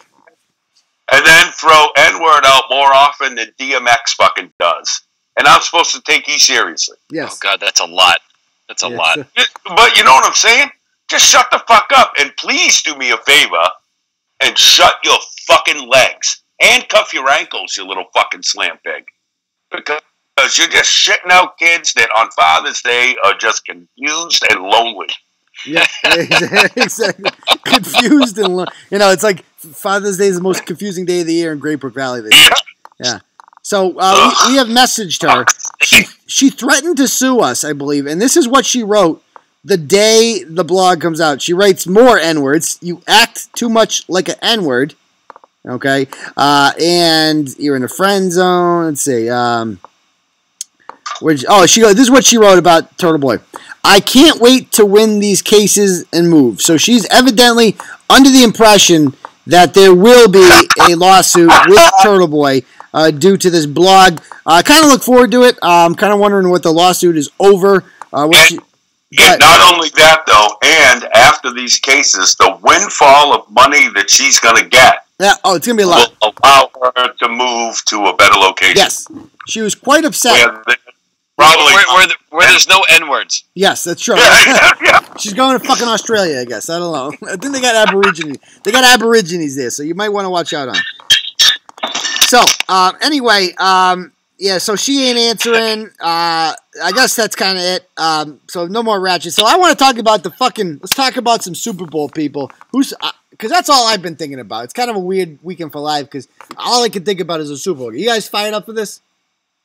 [SPEAKER 4] then throw N-word out more often than DMX fucking does. And I'm supposed to take you seriously.
[SPEAKER 2] Yes.
[SPEAKER 3] Oh God, that's a lot. That's a lot.
[SPEAKER 4] But you know what I'm saying? Just shut the fuck up and please do me a favor and shut your fucking legs. Handcuff your ankles, you little fucking slam pig. Because you're just shitting out kids that on Father's Day are just confused and lonely.
[SPEAKER 2] Yeah, exactly. Confused and lonely. It's like Father's Day is the most confusing day of the year in Great Brook Valley this year. Yeah. So we have messaged her. She threatened to sue us, I believe. And this is what she wrote the day the blog comes out. She writes more N-words. You act too much like an N-word. Okay, and you're in a friend zone. Let's see. This is what she wrote about Turtleboy. I can't wait to win these cases and move. So she's evidently under the impression that there will be a lawsuit with Turtleboy due to this blog. I kind of look forward to it. I'm kind of wondering what the lawsuit is over.
[SPEAKER 4] Not only that, though, and after these cases, the windfall of money that she's going to get
[SPEAKER 2] Yeah. Oh, it's gonna be a lot.
[SPEAKER 4] Will allow her to move to a better location.
[SPEAKER 2] Yes. She was quite upset.
[SPEAKER 4] Probably
[SPEAKER 3] where there's no N words.
[SPEAKER 2] Yes, that's true.
[SPEAKER 4] Yeah.
[SPEAKER 2] She's going to fucking Australia, I guess. I don't know. I think they got Aborigines. They got Aborigines there, so you might want to watch out on. So, anyway, yeah, so she ain't answering. I guess that's kind of it. So no more ratchet. So I want to talk about let's talk about some Super Bowl people. Because that's all I've been thinking about. It's kind of a weird weekend for life because all I can think about is a Super Bowl. You guys fired up for this?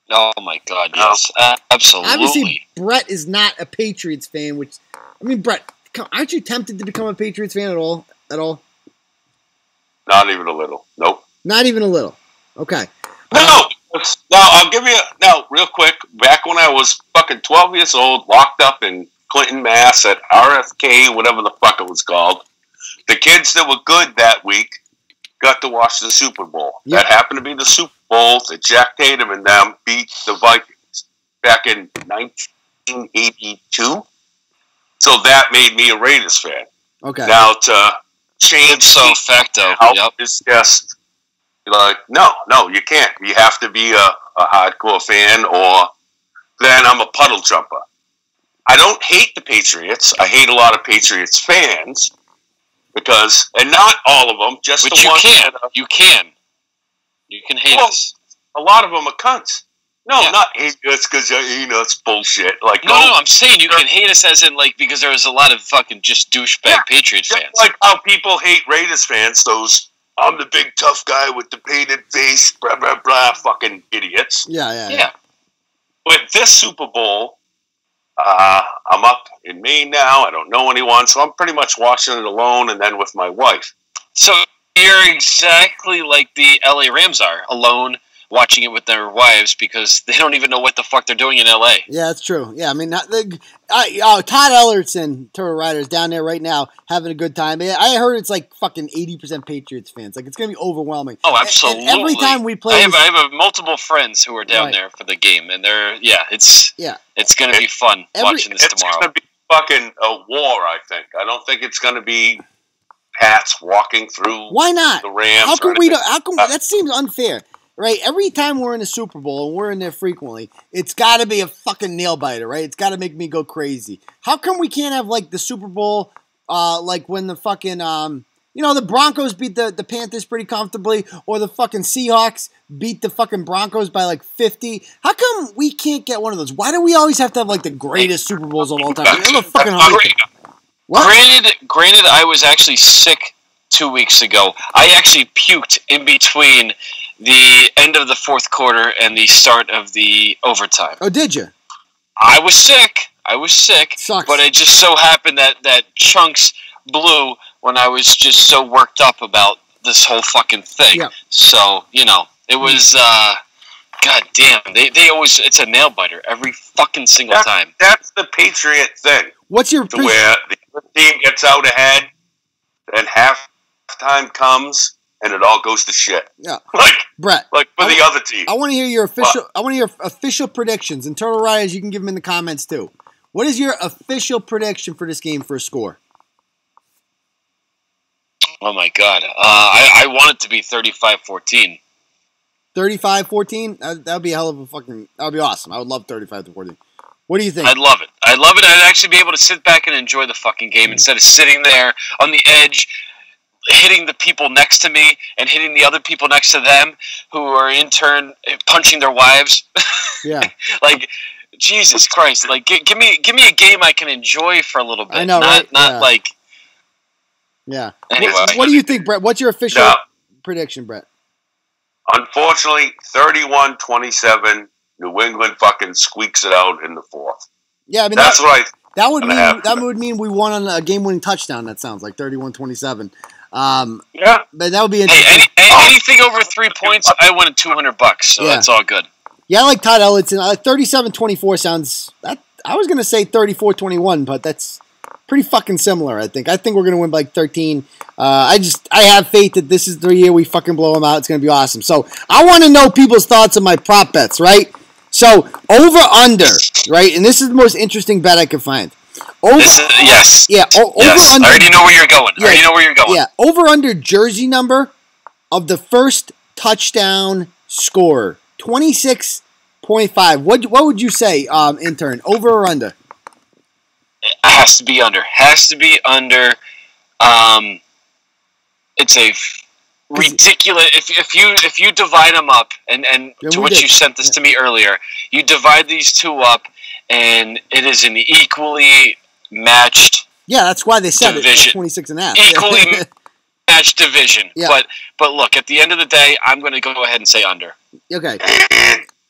[SPEAKER 3] Oh my God, yes, absolutely.
[SPEAKER 2] Obviously, Bret is not a Patriots fan. Bret, aren't you tempted to become a Patriots fan at all?
[SPEAKER 4] Not even a little. Nope.
[SPEAKER 2] Not even a little. Okay.
[SPEAKER 4] No, I'll give you real quick. Back when I was fucking 12 years old, locked up in Clinton, Mass. at RFK, whatever the fuck it was called, the kids that were good that week got to watch the Super Bowl. Yep. That happened to be the Super Bowl that Jack Tatum and them beat the Vikings back in 1982. So that made me a Raiders fan.
[SPEAKER 2] Okay.
[SPEAKER 4] Now to change
[SPEAKER 3] so facto,
[SPEAKER 4] it's just like no, you can't. You have to be a hardcore fan, or then I'm a puddle jumper. I don't hate the Patriots. I hate a lot of Patriots fans. And not all of them, just the ones. You can hate us. A lot of them are cunts. No, not hate us because it's bullshit. Like
[SPEAKER 3] no, I'm saying you can hate us as in because there's a lot of fucking just douchebag Patriots fans.
[SPEAKER 4] Like how people hate Raiders fans. Those I'm the big tough guy with the painted face, blah blah blah, fucking idiots.
[SPEAKER 2] Yeah.
[SPEAKER 4] But this Super Bowl, I'm up in Maine now. I don't know anyone, so I'm pretty much watching it alone and then with my wife.
[SPEAKER 3] So you're exactly like the LA Rams are, alone, watching it with their wives because they don't even know what the fuck they're doing in LA.
[SPEAKER 2] Yeah, that's true. Yeah, I mean, Todd Ellertson, Tour Rider, is down there right now having a good time. I heard it's like fucking 80% Patriots fans. Like, it's going to be overwhelming.
[SPEAKER 3] Oh, absolutely.
[SPEAKER 2] And every time we play...
[SPEAKER 3] I have multiple friends who are down there for the game, and it's going to be fun watching this tomorrow.
[SPEAKER 4] It's going to be fucking a war, I think. I don't think it's going to be Pats walking through
[SPEAKER 2] Why not?
[SPEAKER 4] the Rams.
[SPEAKER 2] How come that seems unfair. Right, every time we're in a Super Bowl, and we're in there frequently, it's got to be a fucking nail biter, right? It's got to make me go crazy. How come we can't have, the Super Bowl, when the fucking, the Broncos beat the Panthers pretty comfortably, or the fucking Seahawks beat the fucking Broncos by, 50? How come we can't get one of those? Why do we always have to have, the greatest Super Bowls of all time?
[SPEAKER 3] Granted, I was actually sick 2 weeks ago. I actually puked in between the end of the fourth quarter and the start of the overtime.
[SPEAKER 2] Oh, did you?
[SPEAKER 3] I was sick.
[SPEAKER 2] Sucks.
[SPEAKER 3] But it just so happened that chunks blew when I was just so worked up about this whole fucking thing. Yeah. So, it was, god damn, they always, it's a nail biter every fucking single time.
[SPEAKER 4] That's the Patriot thing.
[SPEAKER 2] What's your...
[SPEAKER 4] where the team gets out ahead, then halftime comes, and it all goes to shit.
[SPEAKER 2] Yeah,
[SPEAKER 4] Bret. For the other team.
[SPEAKER 2] I want to hear your official. I want to hear official predictions. And Turtle Riders, you can give them in the comments too. What is your official prediction for this game for a score?
[SPEAKER 3] Oh my god, I want it to be 35-14.
[SPEAKER 2] 35-14. That would be a hell of a fucking. That would be awesome. I would love 35-14. What do you think?
[SPEAKER 3] I'd love it. I'd actually be able to sit back and enjoy the fucking game instead of sitting there on the edge, hitting the people next to me and hitting the other people next to them who are in turn punching their wives.
[SPEAKER 2] Yeah.
[SPEAKER 3] Jesus Christ. Give me a game I can enjoy for a little bit.
[SPEAKER 2] I know,
[SPEAKER 3] not
[SPEAKER 2] right? Yeah.
[SPEAKER 3] Anyway.
[SPEAKER 2] What do you think, Bret? What's your official prediction, Bret?
[SPEAKER 4] Unfortunately, 31-27, New England fucking squeaks it out in the fourth.
[SPEAKER 2] Yeah, I mean,
[SPEAKER 4] that's right.
[SPEAKER 2] That would mean we won on a game-winning touchdown. That sounds like 31-27.
[SPEAKER 4] Yeah,
[SPEAKER 2] but that would be interesting.
[SPEAKER 3] Hey, anything over 3 points, I win $200. So that's all good.
[SPEAKER 2] Yeah, I like Todd Ellerton. 37-24 sounds. I was gonna say 34-21, but that's pretty fucking similar. I think we're gonna win by 13. I have faith that this is the year we fucking blow them out. It's gonna be awesome. So I want to know people's thoughts on my prop bets, right? So over under, right, and this is the most interesting bet I could find.
[SPEAKER 3] Yes.
[SPEAKER 2] Yeah. Over
[SPEAKER 3] yes.
[SPEAKER 2] Under.
[SPEAKER 3] I already know where you're going.
[SPEAKER 2] Yeah, over under jersey number of the first touchdown scorer. 26.5. What would you say, intern? Over or under?
[SPEAKER 3] It has to be under. Has to be under. It's a ridiculous. If you divide them up, and to what you sent this to me earlier, you divide these two up, and it is an equally matched.
[SPEAKER 2] Yeah, that's why they said
[SPEAKER 3] division.
[SPEAKER 2] It's 26 and a half.
[SPEAKER 3] Equally matched division.
[SPEAKER 2] Yeah.
[SPEAKER 3] But look, at the end of the day, I'm going to go ahead and say under.
[SPEAKER 2] Okay.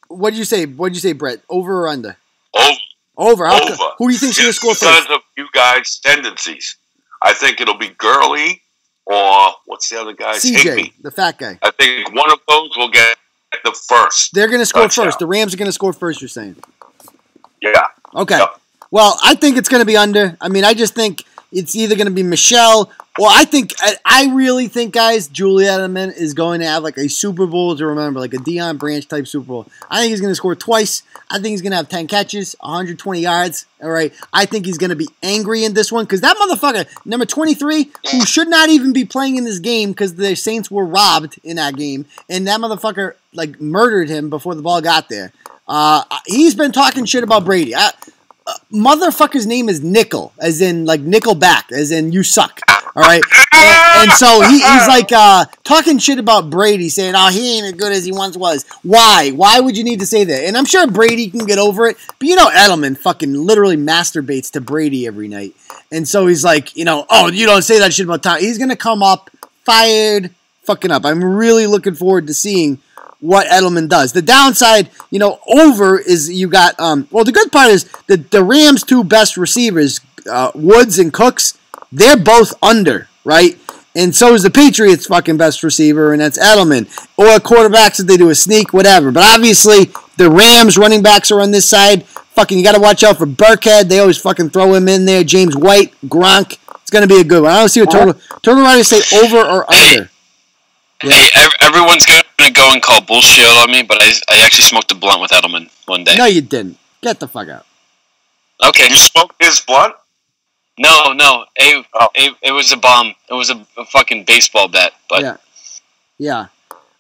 [SPEAKER 2] What did you say? What did you say, Brett? Over or under?
[SPEAKER 4] Over.
[SPEAKER 2] Who do you think's going to score first?
[SPEAKER 4] Because of you guys' tendencies. I think it'll be Gurley or what's the other guy's?
[SPEAKER 2] CJ,
[SPEAKER 4] Higby.
[SPEAKER 2] the fat guy.
[SPEAKER 4] I think one of those will get the first.
[SPEAKER 2] They're going to score
[SPEAKER 4] touchdown.
[SPEAKER 2] first. The Rams are going to score first, you're saying?
[SPEAKER 4] Yeah.
[SPEAKER 2] Okay.
[SPEAKER 4] Yep.
[SPEAKER 2] Well, I think it's going to be under. I mean, I just think it's either going to be Michelle or I really think, guys, Julie Edelman is going to have like a Super Bowl to remember, like a Deion Branch type Super Bowl. I think he's going to score twice. I think he's going to have 10 catches, 120 yards. All right. I think he's going to be angry in this one because that motherfucker, number 23, who should not even be playing in this game because the Saints were robbed in that game, and that motherfucker like murdered him before the ball got there. He's been talking shit about Brady. Motherfucker's name is Nickel, as in like Nickelback, as in you suck. All right, and so he's like talking shit about Brady, saying, "Oh, he ain't as good as he once was." Why? Why would you need to say that? And I'm sure Brady can get over it, but you know Edelman fucking literally masturbates to Brady every night, and so he's like, oh, you don't say that shit about Tom. He's gonna come up fired, fucking up. I'm really looking forward to seeing what Edelman does. The downside, over is you got, well, the good part is the Rams' two best receivers, Woods and Cooks, they're both under, right? And so is the Patriots' fucking best receiver, and that's Edelman. Or quarterbacks, if they do a sneak, whatever. But obviously, the Rams' running backs are on this side. Fucking, you got to watch out for Burkhead. They always fucking throw him in there. James White, Gronk. It's going to be a good one. I don't see what Turtle Riders say over or under.
[SPEAKER 3] Yeah. Hey, everyone's going to go and call bullshit on me, but I actually smoked a blunt with Edelman one day.
[SPEAKER 2] No, you didn't. Get the fuck out.
[SPEAKER 3] Okay.
[SPEAKER 4] You smoked his blunt?
[SPEAKER 3] No. It was a bomb. It was a fucking baseball bat. But
[SPEAKER 2] yeah.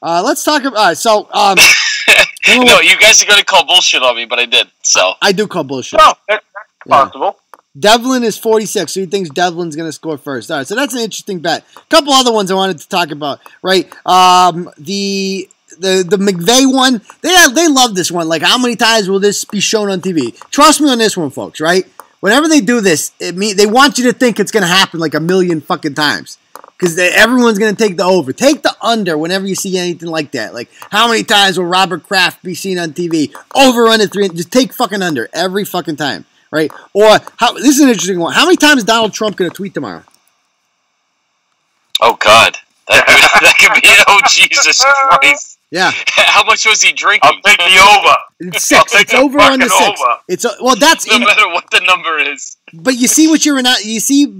[SPEAKER 2] Let's talk about.
[SPEAKER 3] No, you guys are going to call bullshit on me, but I did. So
[SPEAKER 2] I do call bullshit.
[SPEAKER 4] No, that's possible.
[SPEAKER 2] Devlin is 46, so he thinks Devlin's going to score first. All right, so that's an interesting bet. A couple other ones I wanted to talk about, right? The McVay one, they love this one. Like, how many times will this be shown on TV? Trust me on this one, folks, right? Whenever they do this, they want you to think it's going to happen like a million fucking times. Because everyone's going to take the over. Take the under whenever you see anything like that. Like, how many times will Robert Kraft be seen on TV? Over, under, 3. Just take fucking under every fucking time. Right? Or, this is an interesting one. How many times is Donald Trump going to tweet tomorrow?
[SPEAKER 3] Oh, God. That could be, oh, Jesus Christ.
[SPEAKER 2] Yeah.
[SPEAKER 3] How much was he drinking?
[SPEAKER 4] I'll take the over.
[SPEAKER 2] It's 6. It's over on the 6.
[SPEAKER 4] Over.
[SPEAKER 2] Well, that's
[SPEAKER 3] no matter what the number is.
[SPEAKER 2] But you see what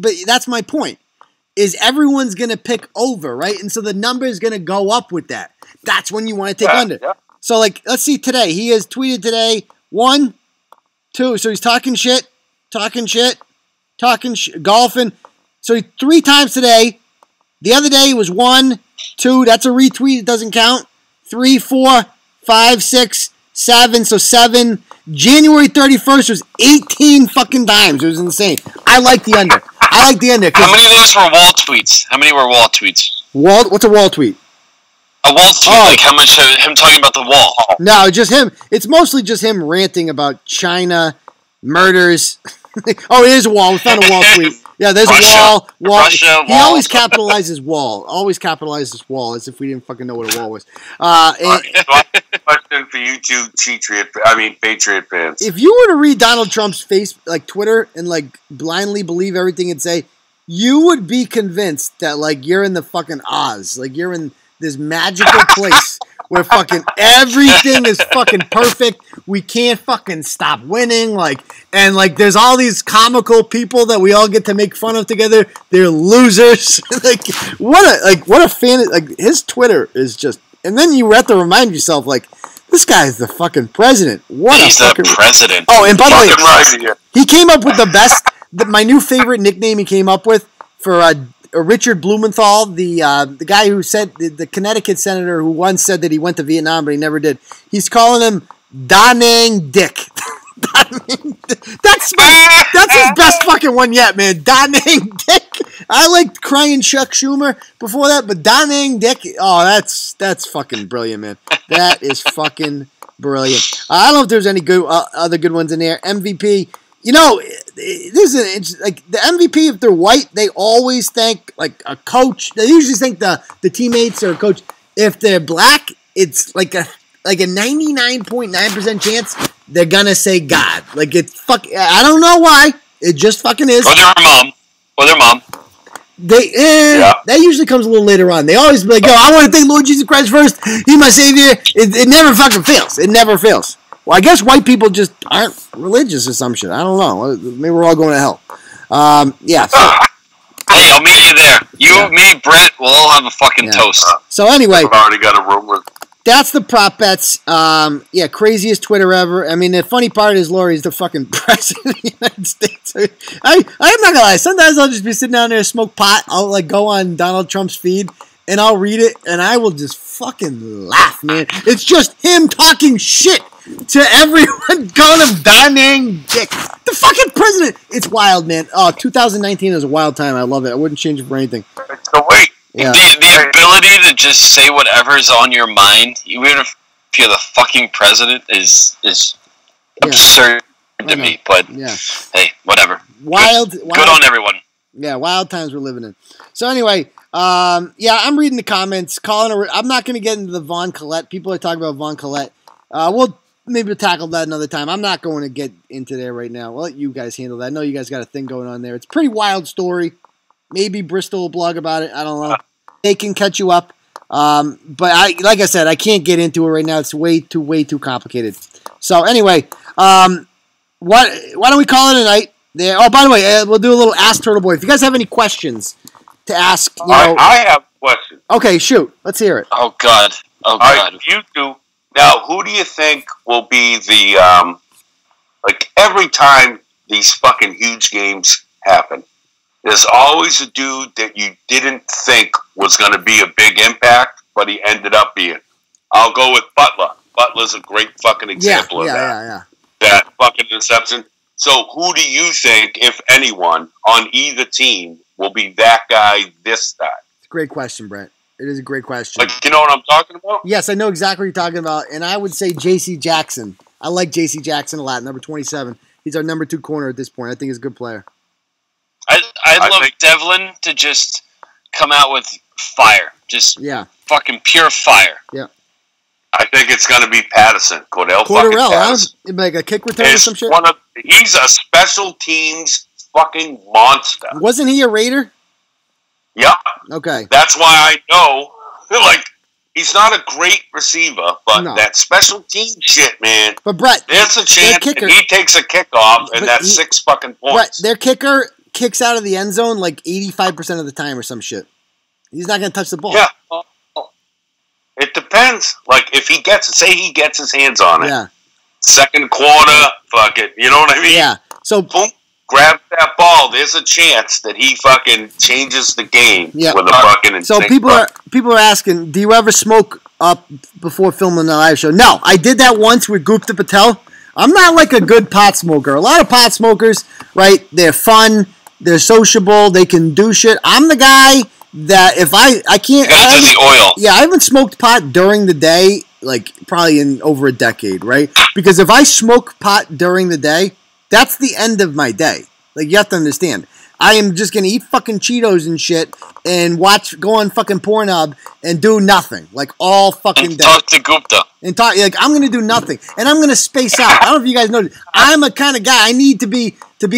[SPEAKER 2] but that's my point. Is everyone's going to pick over, right? And so the number is going to go up with that. That's when you want to take under. Yeah. So, like, let's see today. He has tweeted today 1, 2. So he's talking shit, golfing. So 3 times today. The other day was 1, 2. That's a retweet. It doesn't count. 3, 4, 5, 6, 7. So 7. January 31st was 18 fucking times. It was insane. I like the under. How
[SPEAKER 3] many of those were wall tweets? How many were wall tweets?
[SPEAKER 2] What's a wall tweet?
[SPEAKER 3] A wall tweet, like how much him talking about the wall?
[SPEAKER 2] No, just him. It's mostly just him ranting about China, murders. Oh, it is a wall. We found a wall tweet. Yeah, there's
[SPEAKER 3] Russia,
[SPEAKER 2] a wall.
[SPEAKER 3] Russia,
[SPEAKER 2] he always capitalizes wall. Always capitalizes wall as if we didn't fucking know what a wall was.
[SPEAKER 4] Question for you two Patriot fans.
[SPEAKER 2] If you were to read Donald Trump's Twitter and blindly believe everything it'd say, you would be convinced that you're in the fucking Oz. Like you're in this magical place where fucking everything is fucking perfect. We can't fucking stop winning. There's all these comical people that we all get to make fun of together. They're losers. What a fan. His Twitter is just, and then you have to remind yourself, this guy's the fucking president.
[SPEAKER 3] He's the president.
[SPEAKER 2] Oh, and by the way, he came up with the best, my new favorite nickname he came up with for Richard Blumenthal, the guy who said the Connecticut senator who once said that he went to Vietnam but he never did. He's calling him Da Nang Dick. That's his best fucking one yet, man. Da Nang Dick. I liked Crying Chuck Schumer before that, but Da Nang Dick. Oh, that's fucking brilliant, man. That is fucking brilliant. I don't know if there's any good other good ones in there. MVP. You know, this is like the MVP. If they're white, they always thank like a coach. They usually thank the teammates or a coach. If they're black, it's like a 99.9% chance they're gonna say God. Like it's fuck. I don't know why. It just fucking is.
[SPEAKER 3] Or their mom.
[SPEAKER 2] That usually comes a little later on. They always be like, "Yo, I want to thank Lord Jesus Christ first. He's my savior." It never fucking fails. It never fails. Well, I guess white people just aren't religious or some shit. I don't know. Maybe we're all going to hell. Yeah. So,
[SPEAKER 3] hey, I'll meet you there. You, me, Bret, we'll all have a fucking toast.
[SPEAKER 2] So anyway,
[SPEAKER 4] I've already got a room with.
[SPEAKER 2] That's the prop bets. Yeah, craziest Twitter ever. I mean, the funny part is Lori's the fucking president of the United States. I'm not gonna lie. Sometimes I'll just be sitting down there and smoke pot. I'll like go on Donald Trump's feed and I'll read it and I will just fucking laugh, man. It's just him talking shit to everyone, calling him Da Nang Dick. The fucking president. It's wild, man. Oh, 2019 is a wild time. I love it. I wouldn't change it for anything.
[SPEAKER 4] So wait.
[SPEAKER 2] Yeah.
[SPEAKER 3] The ability to just say whatever's on your mind, even if you're the fucking president, is absurd to me. But hey, whatever.
[SPEAKER 2] Wild.
[SPEAKER 3] Good on everyone.
[SPEAKER 2] Yeah, wild times we're living in. So anyway, yeah, I'm reading the comments. I'm not going to get into the Vaughn Collette. People are talking about Vaughn Collette. We'll maybe tackle that another time. I'm not going to get into there right now. We'll let you guys handle that. I know you guys got a thing going on there. It's a pretty wild story. Maybe Bristol will blog about it. I don't know. They can catch you up. But like I said, I can't get into it right now. It's way too complicated. So anyway, why don't we call it a night? There. Oh, by the way, we'll do a little Ask Turtleboy. If you guys have any questions to ask, you know.
[SPEAKER 4] I have questions.
[SPEAKER 2] Okay, shoot. Let's hear it.
[SPEAKER 3] Oh God.
[SPEAKER 4] All right, you two. Now, who do you think will be the like every time these fucking huge games happen? There's always a dude that you didn't think was going to be a big impact, but he ended up being. I'll go with Butler. Butler's a great fucking example of that.
[SPEAKER 2] Yeah.
[SPEAKER 4] That fucking interception. So who do you think, if anyone, on either team will be that guy this time?
[SPEAKER 2] It's a great question, Brett. It is a great question.
[SPEAKER 4] Like, you know what I'm talking about?
[SPEAKER 2] Yes, I know exactly what you're talking about, and I would say J.C. Jackson. I like J.C. Jackson a lot, number 27. He's our number 2 corner at this point. I think he's a good player.
[SPEAKER 3] I'd love Devlin to just come out with fire. Just fucking pure fire.
[SPEAKER 2] Yeah.
[SPEAKER 4] I think it's going to be Patterson. Cordell Patterson.
[SPEAKER 2] Like a kick return or some shit?
[SPEAKER 4] He's a special teams fucking monster.
[SPEAKER 2] Wasn't he a Raider?
[SPEAKER 4] Yeah.
[SPEAKER 2] Okay.
[SPEAKER 4] That's why I know, like, he's not a great receiver, but that special team shit, man.
[SPEAKER 2] But Brett,
[SPEAKER 4] there's a chance that he takes a kickoff and that's 6 fucking points.
[SPEAKER 2] Brett, their kicker kicks out of the end zone like 85% of the time or some shit. He's not going to touch the ball.
[SPEAKER 4] Yeah. It depends. Like, if he gets his hands on it. Yeah. Second quarter, fuck it. You know what I mean?
[SPEAKER 2] Yeah. So,
[SPEAKER 4] boom, grab that ball. There's a chance that he fucking changes the game with a fucking.
[SPEAKER 2] So people are asking, do you ever smoke up before filming the live show? No, I did that once with Gupta Patel. I'm not like a good pot smoker. A lot of pot smokers, right? They're fun. They're sociable. They can do shit. I'm the guy that if I can't.
[SPEAKER 3] You gotta do the oil.
[SPEAKER 2] Yeah, I haven't smoked pot during the day, like probably in over a decade, right? Because if I smoke pot during the day, that's the end of my day. Like, you have to understand. I am just going to eat fucking Cheetos and shit and go on fucking Pornhub and do nothing. Like, all fucking day.
[SPEAKER 3] Talk to Gupta.
[SPEAKER 2] Like, I'm going to do nothing. And I'm going to space out. I don't know if you guys know. I'm a kind of guy. I need to be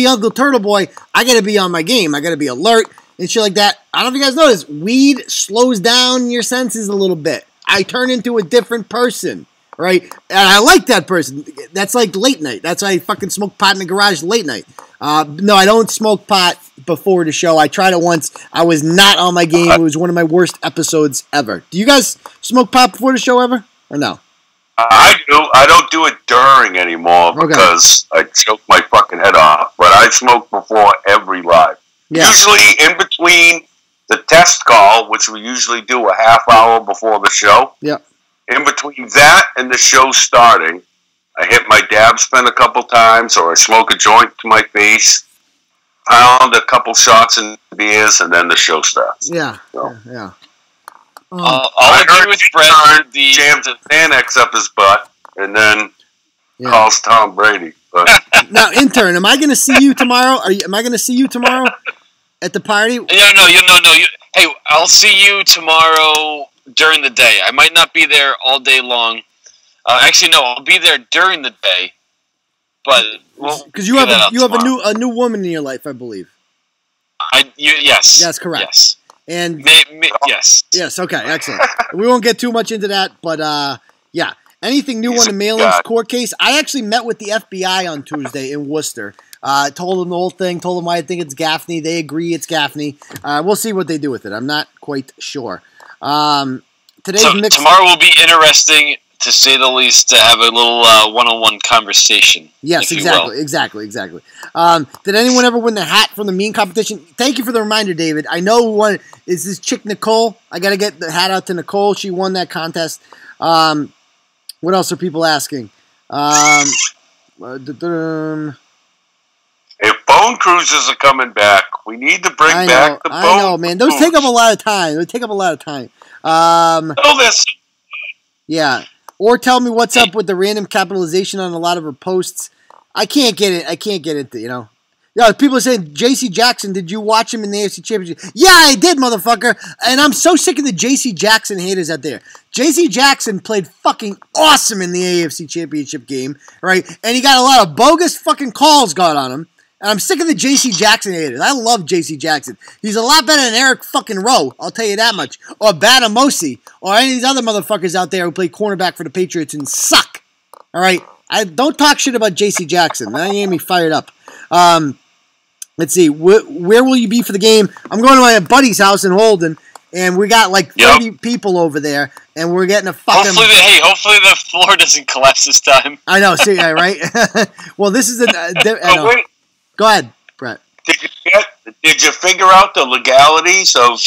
[SPEAKER 2] Uncle Turtleboy. I got to be on my game. I got to be alert and shit like that. I don't know if you guys notice. Weed slows down your senses a little bit. I turn into a different person. Right? And I like that person. That's like late night. That's why I fucking smoke pot in the garage late night. No, I don't smoke pot before the show. I tried it once. I was not on my game. It was one of my worst episodes ever. Do you guys smoke pot before the show ever? Or no?
[SPEAKER 4] I do. I don't do it during anymore because I choke my fucking head off. But I smoke before every live. Yeah. Usually in between the test call, which we usually do a half hour before the show.
[SPEAKER 2] Yep.
[SPEAKER 4] In between that and the show starting, I hit my dab spin a couple times, or I smoke a joint to my face, pound a couple shots in beers, and then the show starts.
[SPEAKER 2] Yeah.
[SPEAKER 4] So.
[SPEAKER 2] Yeah.
[SPEAKER 3] I'll agree with Brett.
[SPEAKER 4] The jams a Xanax up his butt, and then calls Tom Brady. But.
[SPEAKER 2] Now, intern, am I going to see you tomorrow? Am I going to see you tomorrow at the party?
[SPEAKER 3] No. Hey, I'll see you tomorrow during the day. I might not be there all day long. Actually, no, I'll be there during the day. But
[SPEAKER 2] because you have a new woman in your life, I believe.
[SPEAKER 3] Yes.
[SPEAKER 2] That's correct.
[SPEAKER 3] Yes.
[SPEAKER 2] And
[SPEAKER 3] yes.
[SPEAKER 2] Yes. Okay. Excellent. We won't get too much into that, but yeah. Anything new on the mail-ins court case? I actually met with the FBI on Tuesday in Worcester. Told them the whole thing. Told them why I think it's Gaffney. They agree it's Gaffney. We'll see what they do with it. I'm not quite sure. Tomorrow
[SPEAKER 3] will be interesting, to say the least, to have a little one-on-one conversation.
[SPEAKER 2] Yes, exactly. Did anyone ever win the hat from the meme competition? Thank you for the reminder, David. I know who won. Is this chick Nicole? I got to get the hat out to Nicole. She won that contest. What else are people asking?
[SPEAKER 4] If phone cruises are coming back, we need to bring back the phone.
[SPEAKER 2] I know, man. Those take up a lot of time. Yeah. Or tell me what's up with the random capitalization on a lot of her posts. I can't get it, you know. Yeah, people are saying, J.C. Jackson, did you watch him in the AFC Championship? Yeah, I did, motherfucker. And I'm so sick of the J.C. Jackson haters out there. J.C. Jackson played fucking awesome in the AFC Championship game, right? And he got a lot of bogus fucking calls got on him. And I'm sick of the J.C. Jackson haters. I love J.C. Jackson. He's a lot better than Eric fucking Rowe, I'll tell you that much. Or Badamosi, or any of these other motherfuckers out there who play cornerback for the Patriots and suck. All right? I don't talk shit about J.C. Jackson. That ain't me fired up. Let's see. Where will you be for the game? I'm going to my buddy's house in Holden, and we got like 30 people over there, and we're getting a fucking...
[SPEAKER 3] Hopefully the floor doesn't collapse this time.
[SPEAKER 2] I know. See, right? Well, this is the... Go ahead, Brett.
[SPEAKER 4] Did you figure out the legalities of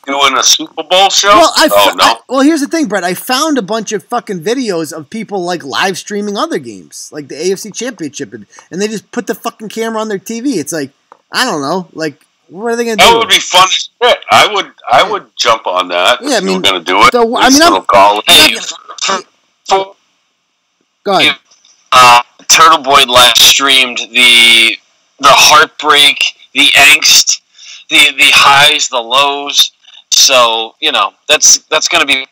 [SPEAKER 4] doing a Super Bowl show?
[SPEAKER 2] Well, well, here's the thing, Brett. I found a bunch of fucking videos of people like live streaming other games, like the AFC Championship, and they just put the fucking camera on their TV. It's like, I don't know, like, what are they going to do?
[SPEAKER 4] That would be fun as shit. I would jump on that.
[SPEAKER 2] Yeah, I mean,
[SPEAKER 4] we're going to do it.
[SPEAKER 2] So, I mean, go ahead.
[SPEAKER 3] Turtleboy live streamed the heartbreak, the angst, the highs, the lows. So, you know, that's going to be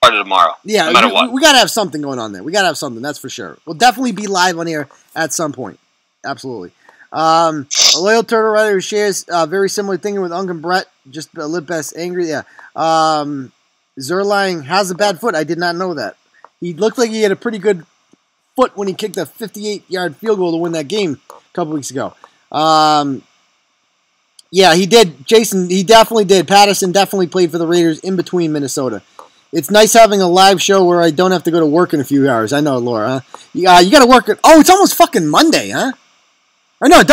[SPEAKER 3] part of tomorrow.
[SPEAKER 2] Yeah,
[SPEAKER 3] no matter what.
[SPEAKER 2] We got to have something going on there. We got to have something, that's for sure. We'll definitely be live on air at some point. Absolutely. A loyal turtle rider who shares very similar thing with Uncle Bret, just a little best angry. Yeah. Zerline has a bad foot. I did not know that. He looked like he had a pretty good foot when he kicked a 58-yard field goal to win that game a couple weeks ago. Yeah, he did. Jason, he definitely did. Patterson definitely played for the Raiders in between Minnesota. It's nice having a live show where I don't have to go to work in a few hours. I know, Laura. Huh? You got to work. It's almost fucking Monday, huh? Or no, it's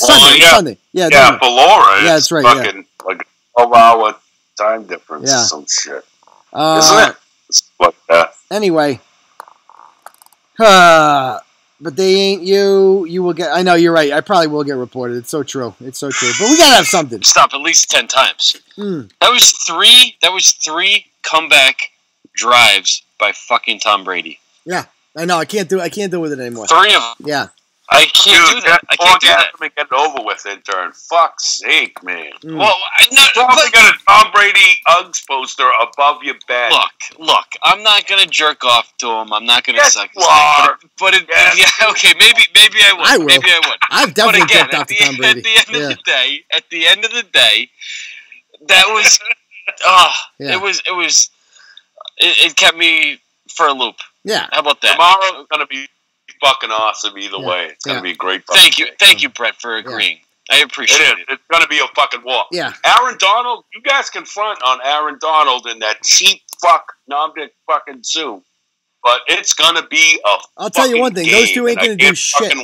[SPEAKER 2] Sunday. It's Sunday.
[SPEAKER 4] Yeah, for Laura,
[SPEAKER 2] yeah, that's right.
[SPEAKER 4] Fucking like a 12-hour time difference.
[SPEAKER 2] Yeah.
[SPEAKER 4] Some shit. Isn't it? It's like that.
[SPEAKER 2] Anyway. But they ain't you. You will get. I know you're right. I probably will get reported. It's so true. It's so true. But we gotta have something.
[SPEAKER 3] Stop at least 10 times. That was three comeback drives by fucking Tom Brady.
[SPEAKER 2] Yeah, I know. I can't do with it anymore.
[SPEAKER 3] 3 of them.
[SPEAKER 2] Yeah.
[SPEAKER 4] I can't do that. I can't do that. Get it over with, intern. Fuck's sake, man.
[SPEAKER 3] Well,
[SPEAKER 4] probably got a Tom Brady Uggs poster above your bed.
[SPEAKER 3] Look. I'm not gonna jerk off to him. I'm not gonna suck his dick. But maybe I would.
[SPEAKER 2] I will.
[SPEAKER 3] Maybe I would.
[SPEAKER 2] I've definitely jerked off to Tom Brady.
[SPEAKER 3] At the end of the day, that was. It kept me for a loop.
[SPEAKER 2] Yeah.
[SPEAKER 3] How about that?
[SPEAKER 4] Tomorrow's gonna be fucking awesome either way. It's going to be great.
[SPEAKER 3] Thank you, Bret, for agreeing. I appreciate it.
[SPEAKER 4] It's going to be a fucking war.
[SPEAKER 2] Yeah.
[SPEAKER 4] Aaron Donald, you guys can front on Aaron Donald in that cheap fuck Nomdic fucking suit, but it's going to be a
[SPEAKER 2] I'll tell you one thing. Those two ain't going to do shit.
[SPEAKER 3] How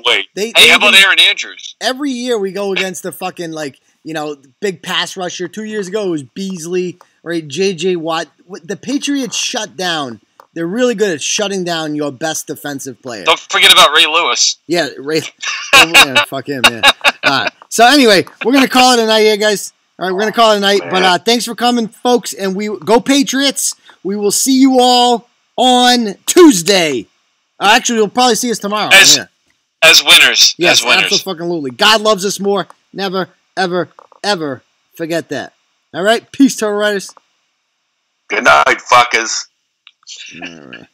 [SPEAKER 3] about Aaron Andrews?
[SPEAKER 2] Every year we go against the fucking, like, big pass rusher. 2 years ago, it was Beasley, right? J.J. Watt. The Patriots shut down. They're really good at shutting down your best defensive player.
[SPEAKER 3] Don't forget about Ray Lewis.
[SPEAKER 2] Yeah, Ray. Fuck him, yeah. All right. So anyway, we're going to call it a night here, guys. All right, we're going to call it a night. But thanks for coming, folks. And we go Patriots. We will see you all on Tuesday. Actually, you'll probably see us tomorrow.
[SPEAKER 3] As winners.
[SPEAKER 2] Yes,
[SPEAKER 3] as winners.
[SPEAKER 2] absolutely. God loves us more. Never, ever, ever forget that. All right? Peace, Turtle Riders.
[SPEAKER 4] Good night, fuckers.
[SPEAKER 2] All right.